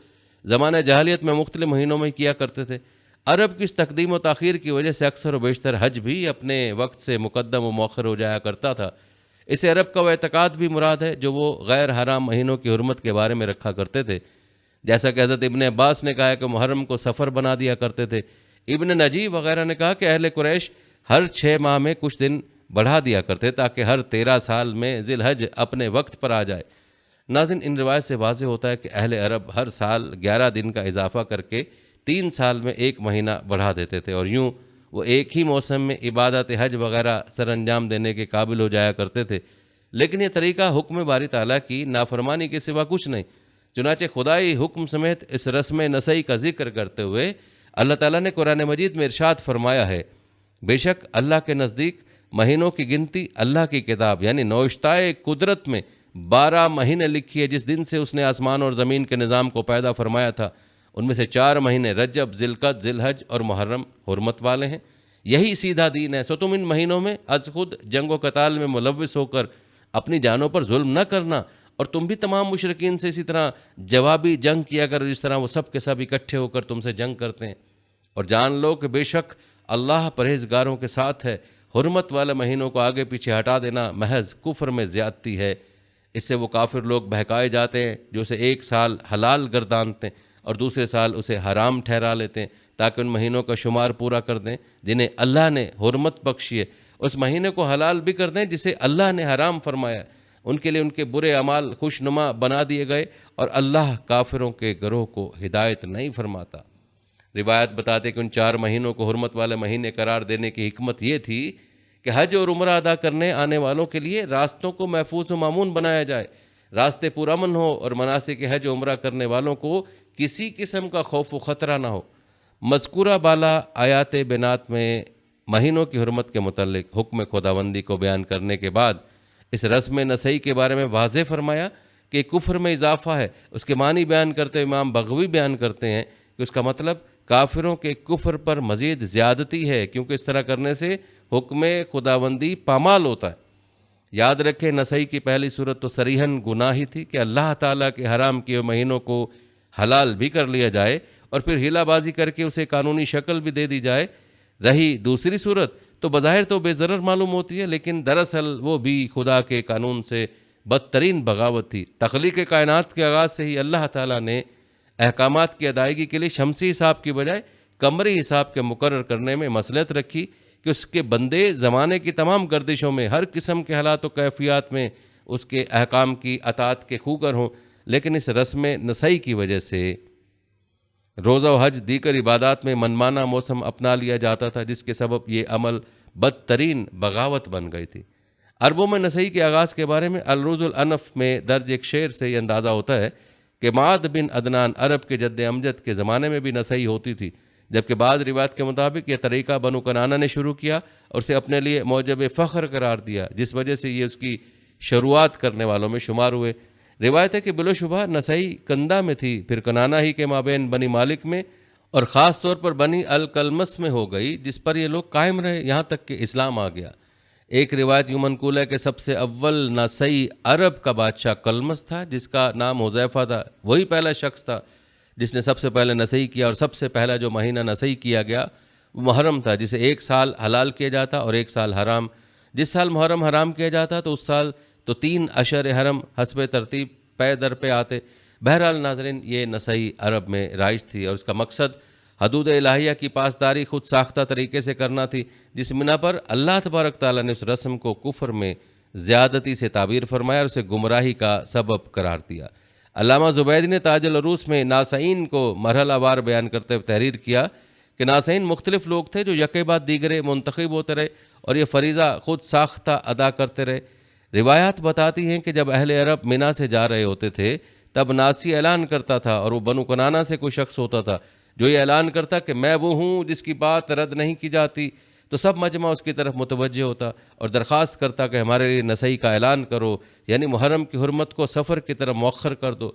زمانہ جاہلیت میں مختلف مہینوں میں کیا کرتے تھے۔ عرب کی اس تقدیم و تاخیر کی وجہ سے اکثر و بیشتر حج بھی اپنے وقت سے مقدم و مؤخر ہو جایا کرتا تھا۔ اسے عرب کا وہ اعتقاد بھی مراد ہے جو وہ غیر حرام مہینوں کی حرمت کے بارے میں رکھا کرتے تھے، جیسا کہ حضرت ابن عباس نے کہا ہے کہ محرم کو سفر بنا دیا کرتے تھے۔ ابن نجیب وغیرہ نے کہا کہ اہل قریش ہر 6 ماہ میں کچھ دن بڑھا دیا کرتے تاکہ ہر 13 سال میں ذی الحج اپنے وقت پر آ جائے۔ ناظرین، ان روایت سے واضح ہوتا ہے کہ اہل عرب ہر سال 11 دن کا اضافہ کر کے 3 سال میں 1 مہینہ بڑھا دیتے تھے اور یوں وہ ایک ہی موسم میں عبادت حج وغیرہ سر انجام دینے کے قابل ہو جایا کرتے تھے۔ لیکن یہ طریقہ حکم باری تعالیٰ کی نافرمانی کے سوا کچھ نہیں۔ چنانچہ خدائی حکم سمیت اس رسم نسئی کا ذکر کرتے ہوئے اللہ تعالیٰ نے قرآن مجید میں ارشاد فرمایا ہے، بے شک اللہ کے نزدیک مہینوں کی گنتی اللہ کی کتاب یعنی نوشتۂ قدرت میں 12 مہینے لکھی ہے، جس دن سے اس نے آسمان اور زمین کے نظام کو پیدا فرمایا تھا۔ ان میں سے 4 مہینے رجب، ذی القعدہ، ذی الحج اور محرم حرمت والے ہیں۔ یہی سیدھا دین ہے، سو تم ان مہینوں میں از خود جنگ و قتال میں ملوث ہو کر اپنی جانوں پر ظلم نہ کرنا، اور تم بھی تمام مشرکین سے اسی طرح جوابی جنگ کیا کرو جس طرح وہ سب کے سب اکٹھے ہو کر تم سے جنگ کرتے ہیں، اور جان لو کہ بے شک اللہ پرہیزگاروں کے ساتھ ہے۔ حرمت والے مہینوں کو آگے پیچھے ہٹا دینا محض کفر میں زیادتی ہے۔ اس سے وہ کافر لوگ بہکائے جاتے ہیں جو اسے 1 سال حلال گردانتے ہیں اور دوسرے سال اسے حرام ٹھہرا لیتے ہیں تاکہ ان مہینوں کا شمار پورا کر دیں جنہیں اللہ نے حرمت بخشی ہے، اس مہینے کو حلال بھی کر دیں جسے اللہ نے حرام فرمایا ہے۔ ان کے لیے ان کے برے اعمال خوشنما بنا دیے گئے اور اللہ کافروں کے گروہ کو ہدایت نہیں فرماتا۔ روایت بتاتے کہ ان 4 مہینوں کو حرمت والے مہینے قرار دینے کی حکمت یہ تھی کہ حج اور عمرہ ادا کرنے آنے والوں کے لیے راستوں کو محفوظ و مامون بنایا جائے، راستے پرامن ہو اور مناسک حج و عمرہ کرنے والوں کو کسی قسم کا خوف و خطرہ نہ ہو۔ مذکورہ بالا آیات بینات میں مہینوں کی حرمت کے متعلق حکم خداوندی کو بیان کرنے کے بعد اس رسم نسئی کے بارے میں واضح فرمایا کہ کفر میں اضافہ ہے۔ اس کے معنی بیان کرتے ہوئے امام بغوی بیان کرتے ہیں کہ اس کا مطلب کافروں کے کفر پر مزید زیادتی ہے، کیونکہ اس طرح کرنے سے حکم خداوندی پامال ہوتا ہے۔ یاد رکھیں نسائی کی پہلی صورت تو صریحاً گناہ ہی تھی کہ اللہ تعالیٰ کے حرام کیے ہوئے مہینوں کو حلال بھی کر لیا جائے اور پھر ہیلا بازی کر کے اسے قانونی شکل بھی دے دی جائے۔ رہی دوسری صورت تو بظاہر تو بے ضرر معلوم ہوتی ہے، لیکن دراصل وہ بھی خدا کے قانون سے بدترین بغاوت تھی۔ تخلیق کائنات کے آغاز سے ہی اللہ تعالیٰ نے احکامات کی ادائیگی کے لیے شمسی حساب کی بجائے قمری حساب کے مقرر کرنے میں مصلحت رکھی کہ اس کے بندے زمانے کی تمام گردشوں میں ہر قسم کے حالات و کیفیات میں اس کے احکام کی اطاعت کے خوگر ہوں۔ لیکن اس رسم نسائی کی وجہ سے روزہ و حج دیگر عبادات میں منمانا موسم اپنا لیا جاتا تھا، جس کے سبب یہ عمل بدترین بغاوت بن گئی تھی۔ عربوں میں نسائی کے آغاز کے بارے میں الروز الانف میں درج ایک شعر سے یہ اندازہ ہوتا ہے کہ معد بن عدنان عرب کے جد امجد کے زمانے میں بھی نسائی ہوتی تھی، جبکہ بعض روایت کے مطابق یہ طریقہ بنو کنانہ نے شروع کیا اور اسے اپنے لیے موجب فخر قرار دیا، جس وجہ سے یہ اس کی شروعات کرنے والوں میں شمار ہوئے۔ روایت ہے کہ بلا شبہ نسائی کندہ میں تھی، پھر کنانہ ہی کے مابین بنی مالک میں اور خاص طور پر بنی الکلمس میں ہو گئی، جس پر یہ لوگ قائم رہے یہاں تک کہ اسلام آ گیا۔ ایک روایت یوں منقول ہے کہ سب سے اول نسائی عرب کا بادشاہ کلمس تھا، جس کا نام حذیفہ تھا۔ وہی پہلا شخص تھا جس نے سب سے پہلے نسائی کیا، اور سب سے پہلا جو مہینہ نسائی کیا گیا وہ محرم تھا، جسے ایک سال حلال کیا جاتا اور ایک سال حرام۔ جس سال محرم حرام کیا جاتا تو اس سال تو 3 اشہر حرم حسب ترتیب پے در پہ آتے۔ بہرحال ناظرین، یہ نسائی عرب میں رائج تھی اور اس کا مقصد حدود الہیہ کی پاسداری خود ساختہ طریقے سے کرنا تھی، جس بنا پر اللہ تبارک تعالیٰ نے اس رسم کو کفر میں زیادتی سے تعبیر فرمایا اور اسے گمراہی کا سبب قرار دیا۔ علامہ زبیدی نے تاج العروس میں ناسئین کو مرحلہ وار بیان کرتے ہوئے تحریر کیا کہ ناسئین مختلف لوگ تھے جو یکے بعد دیگرے منتخب ہوتے رہے اور یہ فریضہ خود ساختہ ادا کرتے رہے۔ روایات بتاتی ہیں کہ جب اہل عرب منا سے جا رہے ہوتے تھے تب ناسی اعلان کرتا تھا، اور وہ بنو کنانہ سے کوئی شخص ہوتا تھا جو یہ اعلان کرتا کہ میں وہ ہوں جس کی بات رد نہیں کی جاتی، تو سب مجمع اس کی طرف متوجہ ہوتا اور درخواست کرتا کہ ہمارے لیے نسائی کا اعلان کرو، یعنی محرم کی حرمت کو سفر کی طرف مؤخر کر دو۔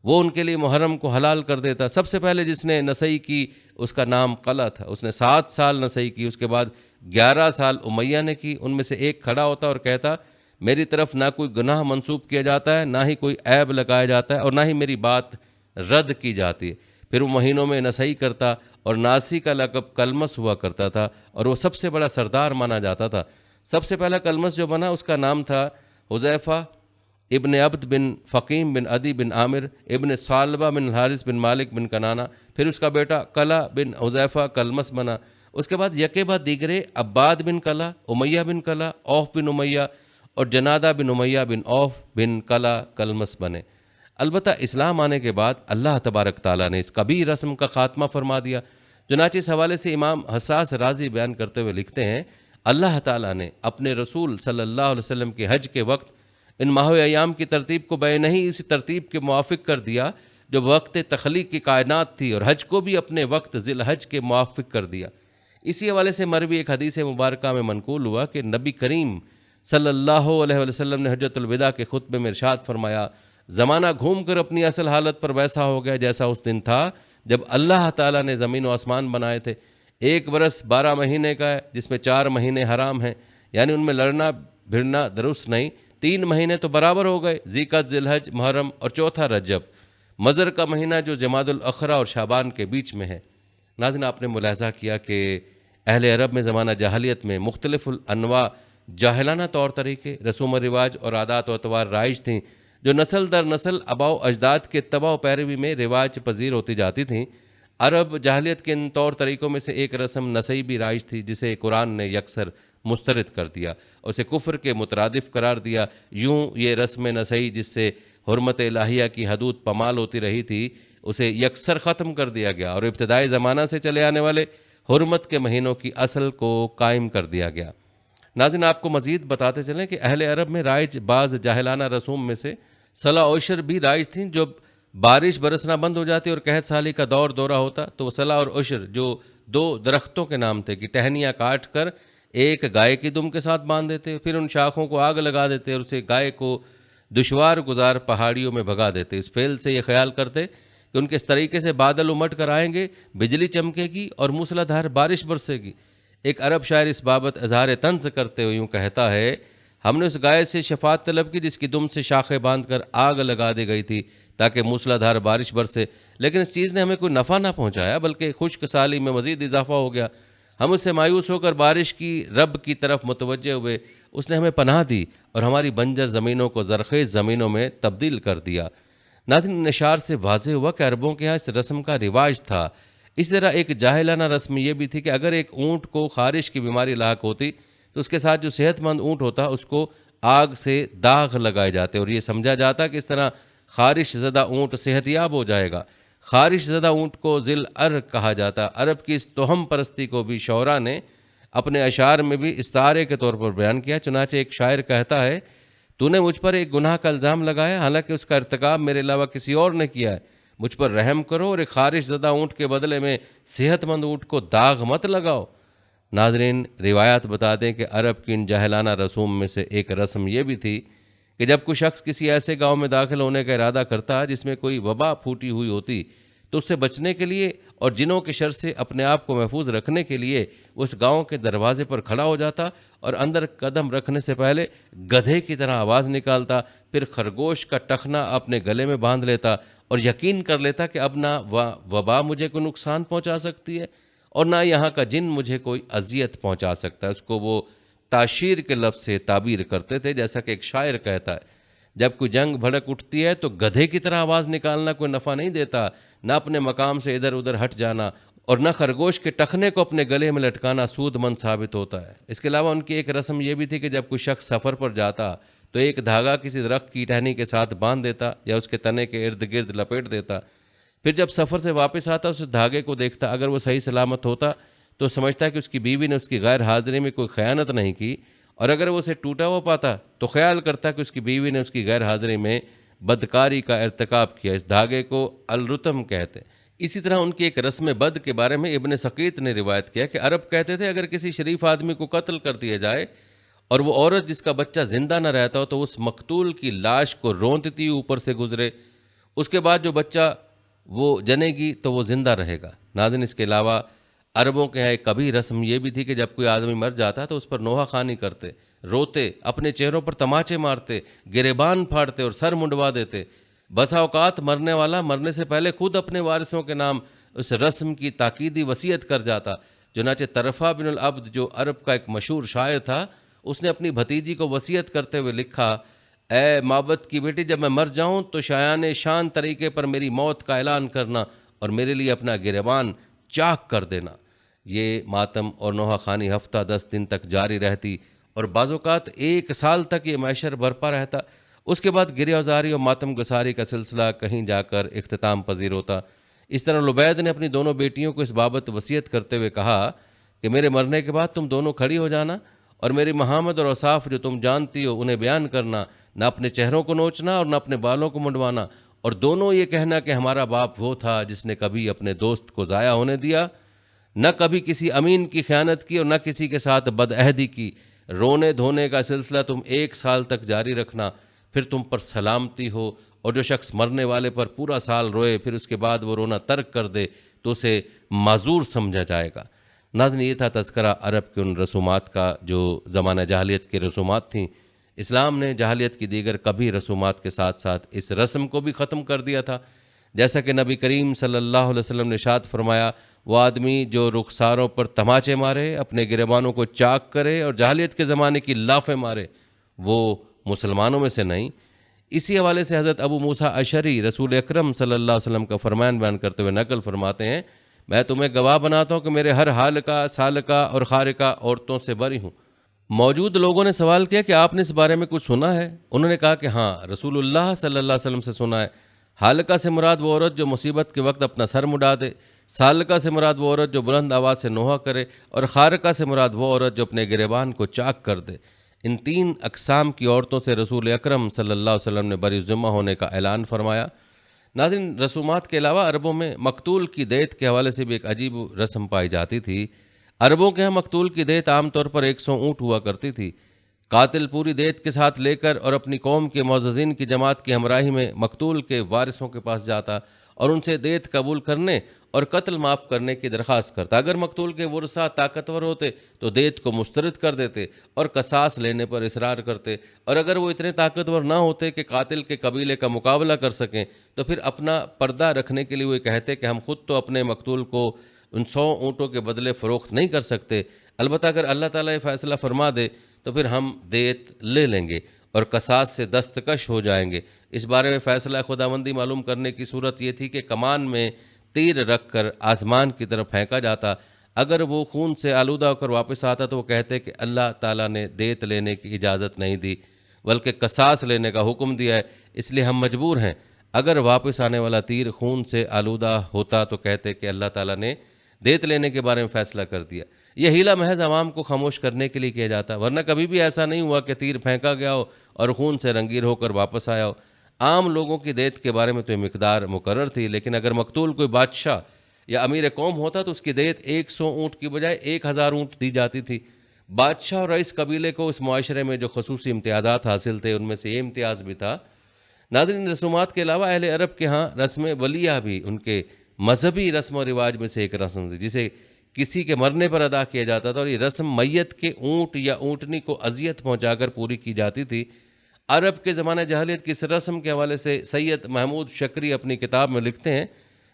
وہ ان کے لیے محرم کو حلال کر دیتا۔ سب سے پہلے جس نے نسائی کی اس کا نام قلع تھا، اس نے 7 سال نسائی کی، اس کے بعد 11 سال امیہ نے کی۔ ان میں سے ایک کھڑا ہوتا اور کہتا میری طرف نہ کوئی گناہ منسوب کیا جاتا ہے، نہ ہی کوئی عیب لگایا جاتا ہے، اور نہ ہی میری بات رد کی جاتی ہے۔ پھر وہ مہینوں میں نسائی کرتا، اور ناسی کا لقب کلمس ہوا کرتا تھا اور وہ سب سے بڑا سردار مانا جاتا تھا۔ سب سے پہلا کلمس جو بنا اس کا نام تھا حذیفہ ابن عبد بن فقیم بن عدی بن عامر ابن ثعلبہ بن حارث بن مالک بن کنانہ۔ پھر اس کا بیٹا قلع بن حذیفہ کلمس بنا۔ اس کے بعد یکے بعد دیگرے عباد بن قلع، امیہ بن قلع، اوف بن امیہ اور جنادہ بن امیہ بن اوف بن قلع کلمس بنے۔ البتہ اسلام آنے کے بعد اللہ تبارک تعالیٰ نے اس کبھی رسم کا خاتمہ فرما دیا۔ چنانچہ اس حوالے سے امام حساس رازی بیان کرتے ہوئے لکھتے ہیں، اللہ تعالیٰ نے اپنے رسول صلی اللہ علیہ وسلم کے حج کے وقت ان ماہ و ایام کی ترتیب کو بے نہیں اسی ترتیب کے موافق کر دیا جو وقت تخلیق کی کائنات تھی، اور حج کو بھی اپنے وقت ذی الحج کے موافق کر دیا۔ اسی حوالے سے مروی ایک حدیث مبارکہ میں منقول ہوا کہ نبی کریم صلی اللہ علیہ وسلم نے حجۃ الوداع کے خطبے میں ارشاد فرمایا، زمانہ گھوم کر اپنی اصل حالت پر ویسا ہو گیا جیسا اس دن تھا جب اللہ تعالیٰ نے زمین و آسمان بنائے تھے۔ 1 برس 12 مہینے کا ہے، جس میں 4 مہینے حرام ہیں، یعنی ان میں لڑنا بھڑنا درست نہیں۔ 3 مہینے تو برابر ہو گئے، ذیقعت، ذی الحج، محرم، اور چوتھا رجب، مضر کا مہینہ جو جمادی الاخری اور شعبان کے بیچ میں ہے۔ ناظرین، آپ نے ملاحظہ کیا کہ اہل عرب میں زمانہ جاہلیت میں مختلف الانواع جاہلانہ طور طریقے، رسوم و رواج اور عادات و اطوار رائج تھیں جو نسل در نسل آباء و اجداد کے اتباع و پیروی میں رواج پذیر ہوتی جاتی تھیں۔ عرب جاہلیت کے ان طور طریقوں میں سے ایک رسم نسائی بھی رائج تھی، جسے قرآن نے یکسر مسترد کر دیا اور اسے کفر کے مترادف قرار دیا۔ یوں یہ رسم نسائی جس سے حرمت الہیہ کی حدود پامال ہوتی رہی تھی، اسے یکسر ختم کر دیا گیا اور ابتدائی زمانہ سے چلے آنے والے حرمت کے مہینوں کی اصل کو قائم کر دیا گیا۔ ناظرین، آپ کو مزید بتاتے چلیں کہ اہل عرب میں رائج بعض جاہلانہ رسوم میں سے صلاح و عشر بھی رائج تھیں۔ جب بارش برسنا بند ہو جاتی اور قحط سالی کا دور دورہ ہوتا تو صلاح اور عشر جو 2 درختوں کے نام تھے کہ ٹہنیاں کاٹ کر ایک گائے کی دم کے ساتھ باندھ دیتے، پھر ان شاخوں کو آگ لگا دیتے اور اسے گائے کو دشوار گزار پہاڑیوں میں بھگا دیتے۔ اس فعل سے یہ خیال کرتے کہ ان کے اس طریقے سے بادل امٹ کر آئیں گے، بجلی چمکے گی اور موسلا دھار بارش برسے گی۔ ایک عرب شاعر اس بابت اظہار طنز کرتے ہوئے یوں کہتا ہے، ہم نے اس گائے سے شفاعت طلب کی جس کی دم سے شاخیں باندھ کر آگ لگا دی گئی تھی تاکہ موسلا دھار بارش برسے، لیکن اس چیز نے ہمیں کوئی نفع نہ پہنچایا بلکہ خشک سالی میں مزید اضافہ ہو گیا۔ ہم اس سے مایوس ہو کر بارش کی رب کی طرف متوجہ ہوئے، اس نے ہمیں پناہ دی اور ہماری بنجر زمینوں کو زرخیز زمینوں میں تبدیل کر دیا۔ ناظرین، نشار سے واضح ہوا کہ عربوں کے ہاں اس رسم کا رواج تھا۔ اس طرح ایک جاہلانہ رسم یہ بھی تھی کہ اگر ایک اونٹ کو خارش کی بیماری لاحق ہوتی تو اس کے ساتھ جو صحت مند اونٹ ہوتا اس کو آگ سے داغ لگائے جاتے اور یہ سمجھا جاتا کہ اس طرح خارش زدہ اونٹ صحت یاب ہو جائے گا۔ خارش زدہ اونٹ کو ذل ارق کہا جاتا۔ عرب کی اس توہم پرستی کو بھی شعراء نے اپنے اشعار میں بھی استعارے کے طور پر بیان کیا۔ چنانچہ ایک شاعر کہتا ہے، تو نے مجھ پر ایک گناہ کا الزام لگایا حالانکہ اس کا ارتکاب میرے علاوہ کسی اور نے کیا ہے، مجھ پر رحم کرو اور ایک خارش زدہ اونٹ کے بدلے میں صحت مند اونٹ کو داغ مت لگاؤ۔ ناظرین، روایات بتا دیں کہ عرب کی ان جاہلانہ رسوم میں سے ایک رسم یہ بھی تھی کہ جب کوئی شخص کسی ایسے گاؤں میں داخل ہونے کا ارادہ کرتا جس میں کوئی وبا پھوٹی ہوئی ہوتی تو اس سے بچنے کے لیے اور جنوں کے شر سے اپنے آپ کو محفوظ رکھنے کے لیے اس گاؤں کے دروازے پر کھڑا ہو جاتا اور اندر قدم رکھنے سے پہلے گدھے کی طرح آواز نکالتا، پھر خرگوش کا ٹخنا اپنے گلے میں باندھ لیتا اور یقین کر لیتا کہ اب نہ وبا مجھے کوئی نقصان پہنچا سکتی ہے اور نہ یہاں کا جن مجھے کوئی اذیت پہنچا سکتا ہے۔ اس کو وہ تاشیر کے لفظ سے تعبیر کرتے تھے، جیسا کہ ایک شاعر کہتا ہے، جب کوئی جنگ بھڑک اٹھتی ہے تو گدھے کی طرح آواز نکالنا کوئی نفع نہیں دیتا، نہ اپنے مقام سے ادھر ادھر ہٹ جانا اور نہ خرگوش کے ٹخنے کو اپنے گلے میں لٹکانا سود مند ثابت ہوتا ہے۔ اس کے علاوہ ان کی ایک رسم یہ بھی تھی کہ جب کوئی شخص سفر پر جاتا تو ایک دھاگا کسی درخت کی ٹہنی کے ساتھ باندھ دیتا یا اس کے تنے کے ارد گرد لپیٹ دیتا، پھر جب سفر سے واپس آتا اس دھاگے کو دیکھتا، اگر وہ صحیح سلامت ہوتا تو سمجھتا کہ اس کی بیوی نے اس کی غیر حاضری میں کوئی خیانت نہیں کی، اور اگر وہ اسے ٹوٹا ہوا پاتا تو خیال کرتا کہ اس کی بیوی نے اس کی غیر حاضری میں بدکاری کا ارتکاب کیا۔ اس دھاگے کو الرتم کہتے ہیں۔ اسی طرح ان کی ایک رسم بد کے بارے میں ابن سقیط نے روایت کیا کہ عرب کہتے تھے اگر کسی شریف آدمی کو قتل کر دیا جائے اور وہ عورت جس کا بچہ زندہ نہ رہتا ہو تو اس مقتول کی لاش کو رونتتی اوپر سے گزرے، اس کے بعد جو بچہ وہ جنے گی تو وہ زندہ رہے گا۔ ناظرین، اس کے علاوہ عربوں کے یہاں ایک کبھی رسم یہ بھی تھی کہ جب کوئی آدمی مر جاتا تو اس پر نوحہ خوانی کرتے، روتے، اپنے چہروں پر تماچے مارتے، گریبان پھاڑتے اور سر منڈوا دیتے۔ بسا اوقات مرنے والا مرنے سے پہلے خود اپنے وارثوں کے نام اس رسم کی تاکیدی وصیت کر جاتا۔ چنانچہ طرفہ بن العبد جو عرب کا ایک مشہور شاعر تھا، اس نے اپنی بھتیجی کو وصیت کرتے ہوئے لکھا، اے مابت کی بیٹی، جب میں مر جاؤں تو شایان شان طریقے پر میری موت کا اعلان کرنا اور میرے لیے اپنا گریبان چاک کر دینا۔ یہ ماتم اور نوحہ خوانی ہفتہ 10 دن تک جاری رہتی اور بعض اوقات 1 سال تک یہ محشر برپا رہتا۔ اس کے بعد گریہ زاری اور ماتم گساری کا سلسلہ کہیں جا کر اختتام پذیر ہوتا۔ اس طرح لبید نے اپنی دونوں بیٹیوں کو اس بابت وصیت کرتے ہوئے کہا کہ میرے مرنے کے بعد تم دونوں کھڑی ہو جانا اور میری محامد اور اوصاف جو تم جانتی ہو انہیں بیان کرنا، نہ اپنے چہروں کو نوچنا اور نہ اپنے بالوں کو منڈوانا، اور دونوں یہ کہنا کہ ہمارا باپ وہ تھا جس نے کبھی اپنے دوست کو ضائع ہونے دیا، نہ کبھی کسی امین کی خیانت کی اور نہ کسی کے ساتھ بدعہدی کی۔ رونے دھونے کا سلسلہ تم 1 سال تک جاری رکھنا، پھر تم پر سلامتی ہو، اور جو شخص مرنے والے پر پورا سال روئے پھر اس کے بعد وہ رونا ترک کر دے تو اسے معذور سمجھا جائے گا۔ ناظرین، یہ تھا تذکرہ عرب کے ان رسومات کا جو زمانہ جاہلیت کی رسومات تھیں۔ اسلام نے جاہلیت کی دیگر کبھی رسومات کے ساتھ ساتھ اس رسم کو بھی ختم کر دیا تھا، جیسا کہ نبی کریم صلی اللہ علیہ وسلم نے ارشاد فرمایا، وہ آدمی جو رخساروں پر تماچے مارے، اپنے گریبانوں کو چاک کرے اور جاہلیت کے زمانے کی لافیں مارے، وہ مسلمانوں میں سے نہیں۔ اسی حوالے سے حضرت ابو موسیٰ اشعری رسول اکرم صلی اللہ علیہ وسلم کا فرمان بیان کرتے ہوئے نقل فرماتے ہیں، میں تمہیں گواہ بناتا ہوں کہ میرے ہر حالقہ، سالقہ اور خارقہ عورتوں سے بری ہوں۔ موجود لوگوں نے سوال کیا کہ آپ نے اس بارے میں کچھ سنا ہے؟ انہوں نے کہا کہ ہاں، رسول اللہ صلی اللہ علیہ وسلم سے سنا ہے۔ حالقہ سے مراد وہ عورت جو مصیبت کے وقت اپنا سر مڈا دے، سالقہ سے مراد وہ عورت جو بلند آواز سے نوحہ کرے، اور خارقہ سے مراد وہ عورت جو اپنے گریبان کو چاک کر دے۔ ان 3 اقسام کی عورتوں سے رسول اکرم صلی اللہ علیہ وسلم نے بری ذمہ ہونے کا اعلان فرمایا۔ ناظرین، رسومات کے علاوہ عربوں میں مقتول کی دیت کے حوالے سے بھی ایک عجیب رسم پائی جاتی تھی۔ عربوں کے ہاں مقتول کی دیت عام طور پر 100 اونٹ ہوا کرتی تھی۔ قاتل پوری دیت کے ساتھ لے کر اور اپنی قوم کے معززین کی جماعت کی ہمراہی میں مقتول کے وارثوں کے پاس جاتا اور ان سے دیت قبول کرنے اور قتل معاف کرنے کی درخواست کرتا۔ اگر مقتول کے ورثاء طاقتور ہوتے تو دیت کو مسترد کر دیتے اور قصاص لینے پر اصرار کرتے، اور اگر وہ اتنے طاقتور نہ ہوتے کہ قاتل کے قبیلے کا مقابلہ کر سکیں تو پھر اپنا پردہ رکھنے کے لیے وہ کہتے کہ ہم خود تو اپنے مقتول کو ان 100 اونٹوں کے بدلے فروخت نہیں کر سکتے، البتہ اگر اللہ تعالیٰ یہ فیصلہ فرما دے تو پھر ہم دیت لے لیں گے اور قصاص سے دستکش ہو جائیں گے۔ اس بارے میں فیصلہ خداوندی معلوم کرنے کی صورت یہ تھی کہ کمان میں تیر رکھ کر آسمان کی طرف پھینکا جاتا، اگر وہ خون سے آلودہ ہو کر واپس آتا تو وہ کہتے کہ اللہ تعالیٰ نے دیت لینے کی اجازت نہیں دی بلکہ قصاص لینے کا حکم دیا ہے، اس لیے ہم مجبور ہیں۔ اگر واپس آنے والا تیر خون سے آلودہ ہوتا تو کہتے کہ اللہ تعالیٰ نے دیت لینے کے بارے میں فیصلہ کر دیا۔ یہ حیلہ محض عوام کو خاموش کرنے کے لیے کیا جاتا، ورنہ کبھی بھی ایسا نہیں ہوا کہ تیر پھینکا گیا ہو اور خون سے رنگیر ہو کر واپس آیا ہو۔ عام لوگوں کی دیت کے بارے میں تو یہ مقدار مقرر تھی، لیکن اگر مقتول کوئی بادشاہ یا امیر قوم ہوتا تو اس کی دیت 100 اونٹ کی بجائے 1000 اونٹ دی جاتی تھی۔ بادشاہ اور رئیس قبیلے کو اس معاشرے میں جو خصوصی امتیازات حاصل تھے ان میں سے یہ امتیاز بھی تھا۔ ناظرین، رسومات کے علاوہ اہل عرب کے ہاں رسم ولیہ بھی ان کے مذہبی رسم و رواج میں سے ایک رسم تھی جسے کسی کے مرنے پر ادا کیا جاتا تھا، اور یہ رسم میت کے اونٹ یا اونٹنی کو اذیت پہنچا کر پوری کی جاتی تھی۔ عرب کے زمانہ جاہلیت کی اس رسم کے حوالے سے سید محمود شکری اپنی کتاب میں لکھتے ہیں،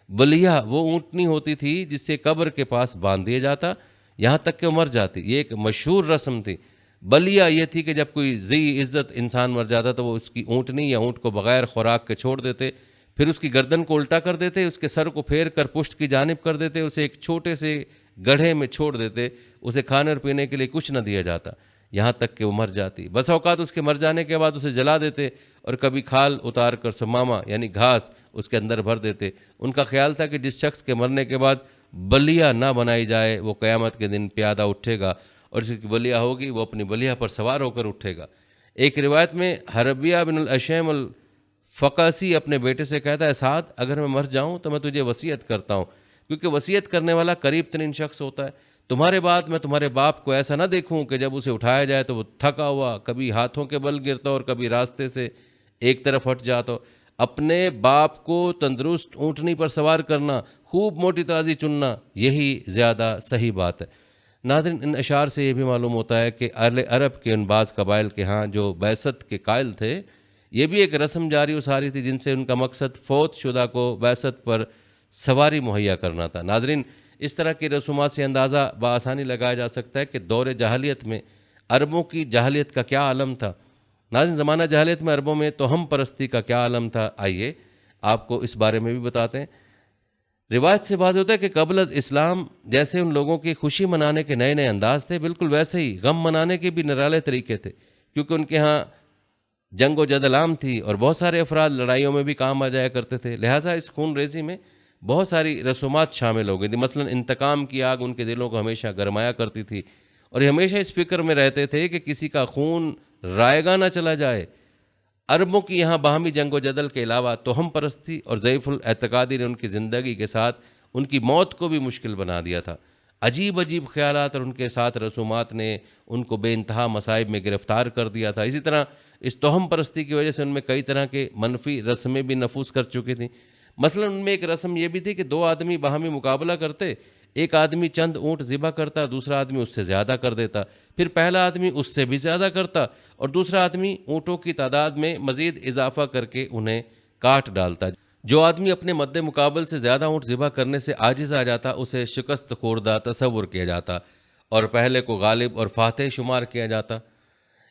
بلیہ وہ اونٹنی ہوتی تھی جس سے قبر کے پاس باندھ دیا جاتا یہاں تک کہ وہ مر جاتی۔ یہ ایک مشہور رسم تھی۔ بلیہ یہ تھی کہ جب کوئی ذی عزت انسان مر جاتا تو وہ اس کی اونٹنی یا اونٹ کو بغیر خوراک کے چھوڑ دیتے، پھر اس کی گردن کو الٹا کر دیتے، اس کے سر کو پھیر کر پشت کی جانب کر دیتے، اسے ایک چھوٹے سے گڑھے میں چھوڑ دیتے، اسے کھانے اور پینے کے لیے کچھ نہ دیا جاتا یہاں تک کہ وہ مر جاتی۔ بس اوقات اس کے مر جانے کے بعد اسے جلا دیتے اور کبھی کھال اتار کر سمامہ یعنی گھاس اس کے اندر بھر دیتے۔ ان کا خیال تھا کہ جس شخص کے مرنے کے بعد بلیہ نہ بنائی جائے وہ قیامت کے دن پیادہ اٹھے گا، اور جس کی بلیہ ہوگی وہ اپنی بلیہ پر سوار ہو کر اٹھے گا۔ ایک روایت میں حربیہ بن الاشیم الفقاسی اپنے بیٹے سے کہتا ہے، سعد اگر میں مر جاؤں تو میں تجھے وصیت کرتا ہوں، کیونکہ وصیت کرنے والا قریب ترین شخص ہوتا ہے۔ تمہارے بعد میں تمہارے باپ کو ایسا نہ دیکھوں کہ جب اسے اٹھایا جائے تو وہ تھکا ہوا کبھی ہاتھوں کے بل گرتا اور کبھی راستے سے ایک طرف ہٹ جاتا۔ اپنے باپ کو تندرست اونٹنی پر سوار کرنا، خوب موٹی تازی چننا، یہی زیادہ صحیح بات ہے۔ ناظرین، ان اشعار سے یہ بھی معلوم ہوتا ہے کہ اہل عرب کے ان بعض قبائل کے ہاں جو بعثت کے قائل تھے، یہ بھی ایک رسم جاری و ساری تھی جن سے ان کا مقصد فوت شدہ کو بعثت پر سواری مہیا کرنا تھا۔ ناظرین، اس طرح کی رسومات سے اندازہ بآسانی لگایا جا سکتا ہے کہ دور جاہلیت میں عربوں کی جاہلیت کا کیا عالم تھا۔ ناظرین، زمانہ جاہلیت میں عربوں میں توہم پرستی کا کیا عالم تھا، آئیے آپ کو اس بارے میں بھی بتاتے ہیں۔ روایت سے واضح ہوتا ہے کہ قبل از اسلام جیسے ان لوگوں کی خوشی منانے کے نئے نئے انداز تھے، بالکل ویسے ہی غم منانے کے بھی نرالے طریقے تھے، کیونکہ ان کے ہاں جنگ و جدل عام تھی اور بہت سارے افراد لڑائیوں میں بھی کام آ جایا کرتے تھے، لہٰذا اس خون ریزی میں بہت ساری رسومات شامل ہو گئی تھی۔ مثلا انتقام کی آگ ان کے دلوں کو ہمیشہ گرمایا کرتی تھی، اور یہ ہمیشہ اس فکر میں رہتے تھے کہ کسی کا خون رائگاں نہ چلا جائے۔ عربوں کی یہاں باہمی جنگ و جدل کے علاوہ توہم پرستی اور ضعیف الاعتقادی نے ان کی زندگی کے ساتھ ان کی موت کو بھی مشکل بنا دیا تھا۔ عجیب عجیب خیالات اور ان کے ساتھ رسومات نے ان کو بے انتہا مصائب میں گرفتار کر دیا تھا۔ اسی طرح اس توہم پرستی کی وجہ سے ان میں کئی طرح کے منفی رسمیں بھی نفوذ کر چکی تھیں۔ مثلا ان میں ایک رسم یہ بھی تھی کہ 2 آدمی باہمی مقابلہ کرتے، ایک آدمی چند اونٹ ذبح کرتا، دوسرا آدمی اس سے زیادہ کر دیتا، پھر پہلا آدمی اس سے بھی زیادہ کرتا اور دوسرا آدمی اونٹوں کی تعداد میں مزید اضافہ کر کے انہیں کاٹ ڈالتا۔ جو آدمی اپنے مد مقابل سے زیادہ اونٹ ذبح کرنے سے عاجز آ جاتا اسے شکست خوردہ تصور کیا جاتا اور پہلے کو غالب اور فاتح شمار کیا جاتا۔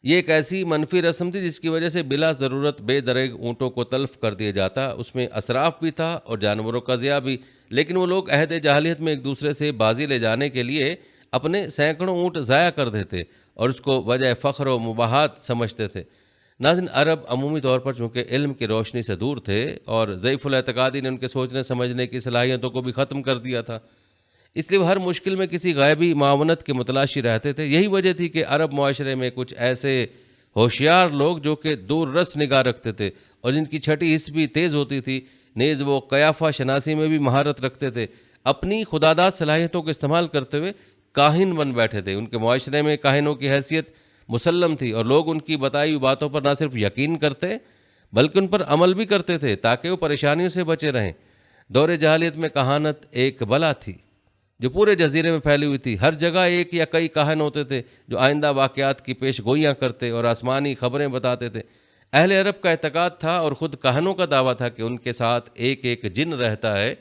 یہ ایک ایسی منفی رسم تھی جس کی وجہ سے بلا ضرورت بے دریغ اونٹوں کو تلف کر دیا جاتا، اس میں اسراف بھی تھا اور جانوروں کا ضیاع بھی، لیکن وہ لوگ عہد جاہلیت میں ایک دوسرے سے بازی لے جانے کے لیے اپنے سینکڑوں اونٹ ضائع کر دیتے اور اس کو وجہ فخر و مباحات سمجھتے تھے۔ ناظرین، عرب عمومی طور پر چونکہ علم کی روشنی سے دور تھے اور ضعیف الاعتقادی نے ان کے سوچنے سمجھنے کی صلاحیتوں کو بھی ختم کر دیا تھا، اس لیے وہ ہر مشکل میں کسی غیبی معاونت کے متلاشی رہتے تھے۔ یہی وجہ تھی کہ عرب معاشرے میں کچھ ایسے ہوشیار لوگ جو کہ دور رس نگاہ رکھتے تھے اور جن کی چھٹی حس بھی تیز ہوتی تھی، نیز وہ قیافہ شناسی میں بھی مہارت رکھتے تھے، اپنی خداداد صلاحیتوں کو استعمال کرتے ہوئے کاہن بن بیٹھے تھے۔ ان کے معاشرے میں کاہنوں کی حیثیت مسلم تھی اور لوگ ان کی بتائی ہوئی باتوں پر نہ صرف یقین کرتے بلکہ ان پر عمل بھی کرتے تھے تاکہ وہ پریشانیوں سے بچے رہیں۔ دور جاہلیت میں کہانت ایک بلا تھی جو پورے جزیرے میں پھیلی ہوئی تھی۔ ہر جگہ ایک یا کئی کاہن ہوتے تھے جو آئندہ واقعات کی پیش گوئیاں کرتے اور آسمانی خبریں بتاتے تھے۔ اہل عرب کا اعتقاد تھا اور خود کاہنوں کا دعویٰ تھا کہ ان کے ساتھ ایک ایک جن رہتا ہے۔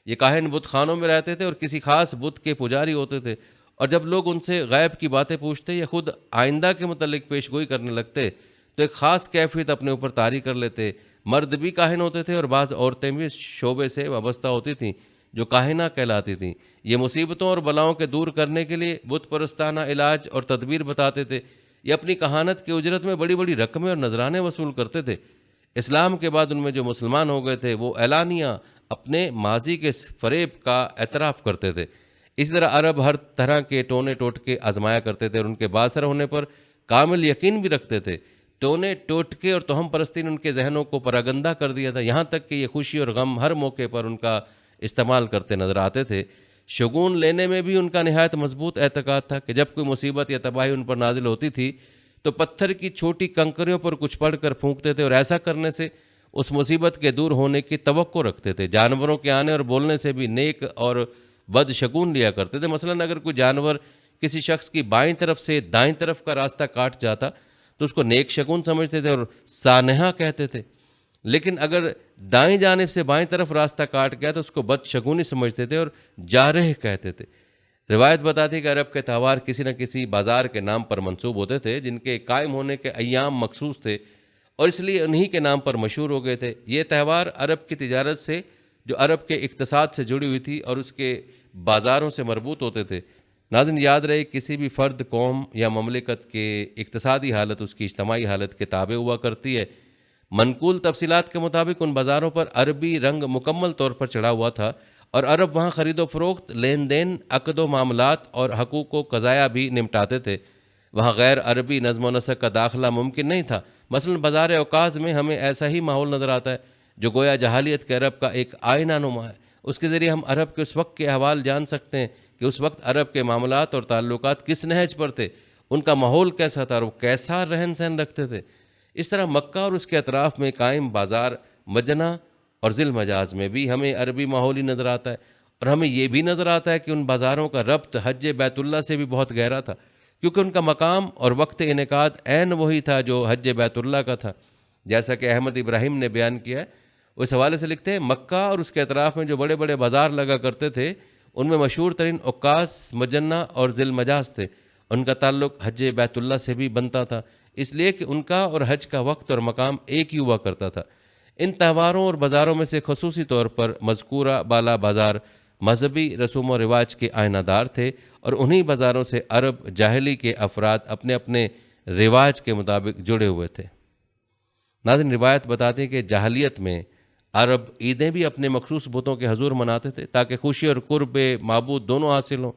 یہ کاہن بت خانوں میں رہتے تھے اور کسی خاص بت کے پجاری ہوتے تھے، اور جب لوگ ان سے غیب کی باتیں پوچھتے یا خود آئندہ کے متعلق پیش گوئی کرنے لگتے تو ایک خاص کیفیت اپنے اوپر طاری کر لیتے۔ مرد بھی کاہن ہوتے تھے اور بعض عورتیں بھی اس شعبے سے وابستہ ہوتی تھیں جو کاہنہ کہلاتی تھیں۔ یہ مصیبتوں اور بلاؤں کے دور کرنے کے لیے بت پرستانہ علاج اور تدبیر بتاتے تھے۔ یہ اپنی کہانت کی اجرت میں بڑی بڑی رقمیں اور نذرانے وصول کرتے تھے۔ اسلام کے بعد ان میں جو مسلمان ہو گئے تھے وہ اعلانیہ اپنے ماضی کے فریب کا اعتراف کرتے تھے۔ اسی طرح عرب ہر طرح کے ٹونے ٹوٹکے آزمایا کرتے تھے اور ان کے باثر ہونے پر کامل یقین بھی رکھتے تھے۔ ٹونے ٹوٹکے اور توہم پرستی نے ان کے ذہنوں کو پراگندہ کر دیا تھا، یہاں تک کہ یہ خوشی اور غم ہر موقع پر ان کا استعمال کرتے نظر آتے تھے۔ شگون لینے میں بھی ان کا نہایت مضبوط اعتقاد تھا کہ جب کوئی مصیبت یا تباہی ان پر نازل ہوتی تھی تو پتھر کی چھوٹی کنکریوں پر کچھ پڑھ کر پھونکتے تھے، اور ایسا کرنے سے اس مصیبت کے دور ہونے کی توقع رکھتے تھے۔ جانوروں کے آنے اور بولنے سے بھی نیک اور بد شگون لیا کرتے تھے۔ مثلاً اگر کوئی جانور کسی شخص کی بائیں طرف سے دائیں طرف کا راستہ کاٹ جاتا تو اس کو نیک شگون سمجھتے تھے اور سانحہ کہتے تھے، لیکن اگر دائیں جانب سے بائیں طرف راستہ کاٹ گیا تو اس کو بد شگونی سمجھتے تھے اور جارح کہتے تھے۔ روایت بتاتی ہے کہ عرب کے تہوار کسی نہ کسی بازار کے نام پر منسوب ہوتے تھے جن کے قائم ہونے کے ایام مخصوص تھے اور اس لیے انہی کے نام پر مشہور ہو گئے تھے۔ یہ تہوار عرب کی تجارت سے جو عرب کے اقتصاد سے جڑی ہوئی تھی اور اس کے بازاروں سے مربوط ہوتے تھے۔ ناظرین یاد رہے کسی بھی فرد، قوم یا مملکت کے اقتصادی حالت اس کی اجتماعی حالت کے تابع ہوا کرتی ہے۔ منقول تفصیلات کے مطابق ان بازاروں پر عربی رنگ مکمل طور پر چڑھا ہوا تھا اور عرب وہاں خرید و فروخت، لین دین، عقد و معاملات اور حقوق و قضایا بھی نمٹاتے تھے۔ وہاں غیر عربی نظم و نسق کا داخلہ ممکن نہیں تھا۔ مثلا بازار اوکاز میں ہمیں ایسا ہی ماحول نظر آتا ہے جو گویا جاہلیت کے عرب کا ایک آئینہ نما ہے۔ اس کے ذریعے ہم عرب کے اس وقت کے احوال جان سکتے ہیں کہ اس وقت عرب کے معاملات اور تعلقات کس نہج پر تھے، ان کا ماحول کیسا تھا اور وہ کیسا رہن سہن رکھتے تھے۔ اس طرح مکہ اور اس کے اطراف میں قائم بازار مجنہ اور ذی المجاز میں بھی ہمیں عربی ماحول ہی نظر آتا ہے، اور ہمیں یہ بھی نظر آتا ہے کہ ان بازاروں کا ربط حج بیت اللہ سے بھی بہت گہرا تھا، کیونکہ ان کا مقام اور وقت انعقاد عین وہی تھا جو حج بیت اللہ کا تھا۔ جیسا کہ احمد ابراہیم نے بیان کیا ہے، وہ اس حوالے سے لکھتے ہیں مکہ اور اس کے اطراف میں جو بڑے بڑے بازار لگا کرتے تھے ان میں مشہور ترین عکاظ، مجنہ اور ذی المجاز تھے۔ ان کا تعلق حج بیت اللہ سے بھی بنتا تھا، اس لیے کہ ان کا اور حج کا وقت اور مقام ایک ہی ہوا کرتا تھا۔ ان تہواروں اور بازاروں میں سے خصوصی طور پر مذکورہ بالا بازار مذہبی رسوم و رواج کے آئینہ دار تھے، اور انہی بازاروں سے عرب جاہلی کے افراد اپنے اپنے رواج کے مطابق جڑے ہوئے تھے۔ ناظرین روایت بتاتی ہے کہ جاہلیت میں عرب عیدیں بھی اپنے مخصوص بتوں کے حضور مناتے تھے تاکہ خوشی اور قرب معبود دونوں حاصل ہوں۔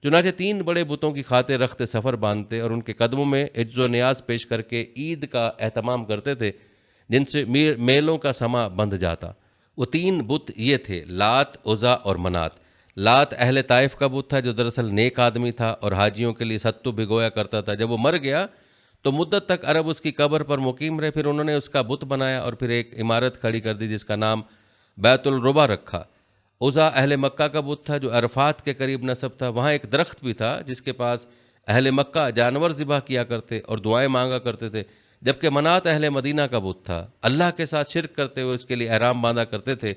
چنانچہ 3 بڑے بتوں کی خاطر رخت سفر باندھتے اور ان کے قدموں میں عجز و نیاز پیش کر کے عید کا اہتمام کرتے تھے، جن سے میلوں کا سما بندھ جاتا۔ وہ 3 بت یہ تھے: لات، عزا اور منات۔ لات اہل طائف کا بت تھا جو دراصل نیک آدمی تھا اور حاجیوں کے لیے ستو بھگویا کرتا تھا۔ جب وہ مر گیا تو مدت تک عرب اس کی قبر پر مقیم رہے، پھر انہوں نے اس کا بت بنایا اور پھر ایک عمارت کھڑی کر دی جس کا نام بیت الربا رکھا۔ عزا اہل مکہ کا بت تھا جو عرفات کے قریب نصب تھا۔ وہاں ایک درخت بھی تھا جس کے پاس اہل مکہ جانور ذبح کیا کرتے اور دعائیں مانگا کرتے تھے، جبکہ منات اہل مدینہ کا بت تھا۔ اللہ کے ساتھ شرک کرتے ہوئے اس کے لیے احرام باندھا کرتے تھے۔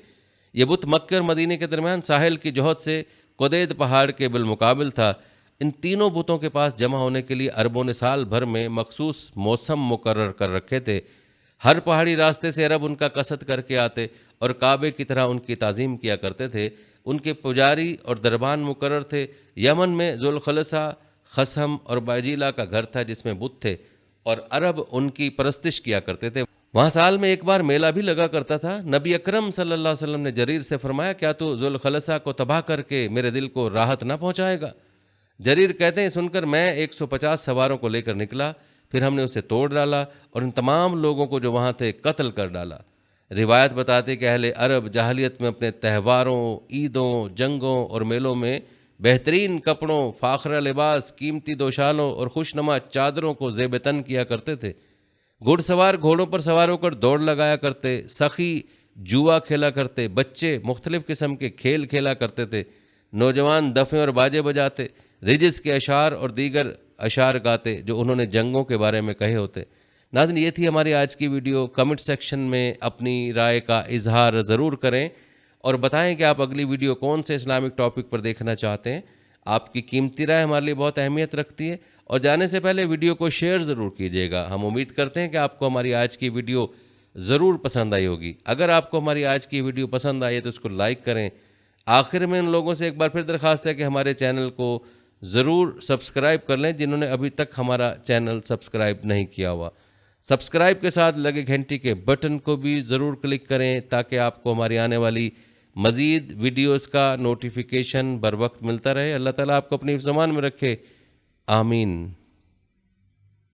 یہ بت مکہ اور مدینہ کے درمیان ساحل کی جوہت سے قدید پہاڑ کے بالمقابل تھا۔ ان تینوں بتوں کے پاس جمع ہونے کے لیے عربوں نے سال بھر میں مخصوص موسم مقرر کر رکھے تھے۔ ہر پہاڑی راستے سے عرب ان کا قصد کر کے آتے اور کعبے کی طرح ان کی تعظیم کیا کرتے تھے۔ ان کے پجاری اور دربان مقرر تھے۔ یمن میں ذوالخلصہ، خصم اور باجیلا کا گھر تھا جس میں بت تھے اور عرب ان کی پرستش کیا کرتے تھے۔ وہاں سال میں ایک بار میلہ بھی لگا کرتا تھا۔ نبی اکرم صلی اللہ علیہ وسلم نے جریر سے فرمایا، کیا تو ذوالخلصہ کو تباہ کر کے میرے دل کو راحت نہ پہنچائے گا؟ جریر کہتے ہیں سن کر میں 150 سواروں کو لے کر نکلا، پھر ہم نے اسے توڑ ڈالا اور ان تمام لوگوں کو جو وہاں تھے قتل کر ڈالا۔ روایت بتاتے کہ اہل عرب جاہلیت میں اپنے تہواروں، عیدوں، جنگوں اور میلوں میں بہترین کپڑوں، فاخرہ لباس، قیمتی دوشالوں اور خوش نما چادروں کو زیب تن کیا کرتے تھے۔ گھڑ سوار گھوڑوں پر سوار ہو کر دوڑ لگایا کرتے، سخی جوا کھیلا کرتے، بچے مختلف قسم کے کھیل کھیلا کرتے تھے، نوجوان دفیں اور باجے بجاتے، رجس کے اشعار اور دیگر اشعار گاتے جو انہوں نے جنگوں کے بارے میں کہے ہوتے۔ ناظرین، یہ تھی ہماری آج کی ویڈیو۔ کمنٹ سیکشن میں اپنی رائے کا اظہار ضرور کریں اور بتائیں کہ آپ اگلی ویڈیو کون سے اسلامک ٹاپک پر دیکھنا چاہتے ہیں۔ آپ کی قیمتی رائے ہمارے لیے بہت اہمیت رکھتی ہے، اور جانے سے پہلے ویڈیو کو شیئر ضرور کیجیے گا۔ ہم امید کرتے ہیں کہ آپ کو ہماری آج کی ویڈیو ضرور پسند آئی ہوگی۔ اگر آپ کو ہماری آج کی ویڈیو پسند آئی ہے تو اس کو لائک کریں۔ آخر میں ان لوگوں سے ایک بار پھر درخواست ہے کہ ہمارے چینل کو ضرور سبسکرائب کر لیں جنہوں نے ابھی تک ہمارا چینل سبسکرائب نہیں کیا ہوا۔ سبسکرائب کے ساتھ لگے گھنٹی کے بٹن کو بھی ضرور کلک کریں تاکہ آپ کو ہماری آنے والی مزید ویڈیوز کا نوٹیفیکیشن بر وقت ملتا رہے۔ اللہ تعالیٰ آپ کو اپنی زمان میں رکھے، آمین۔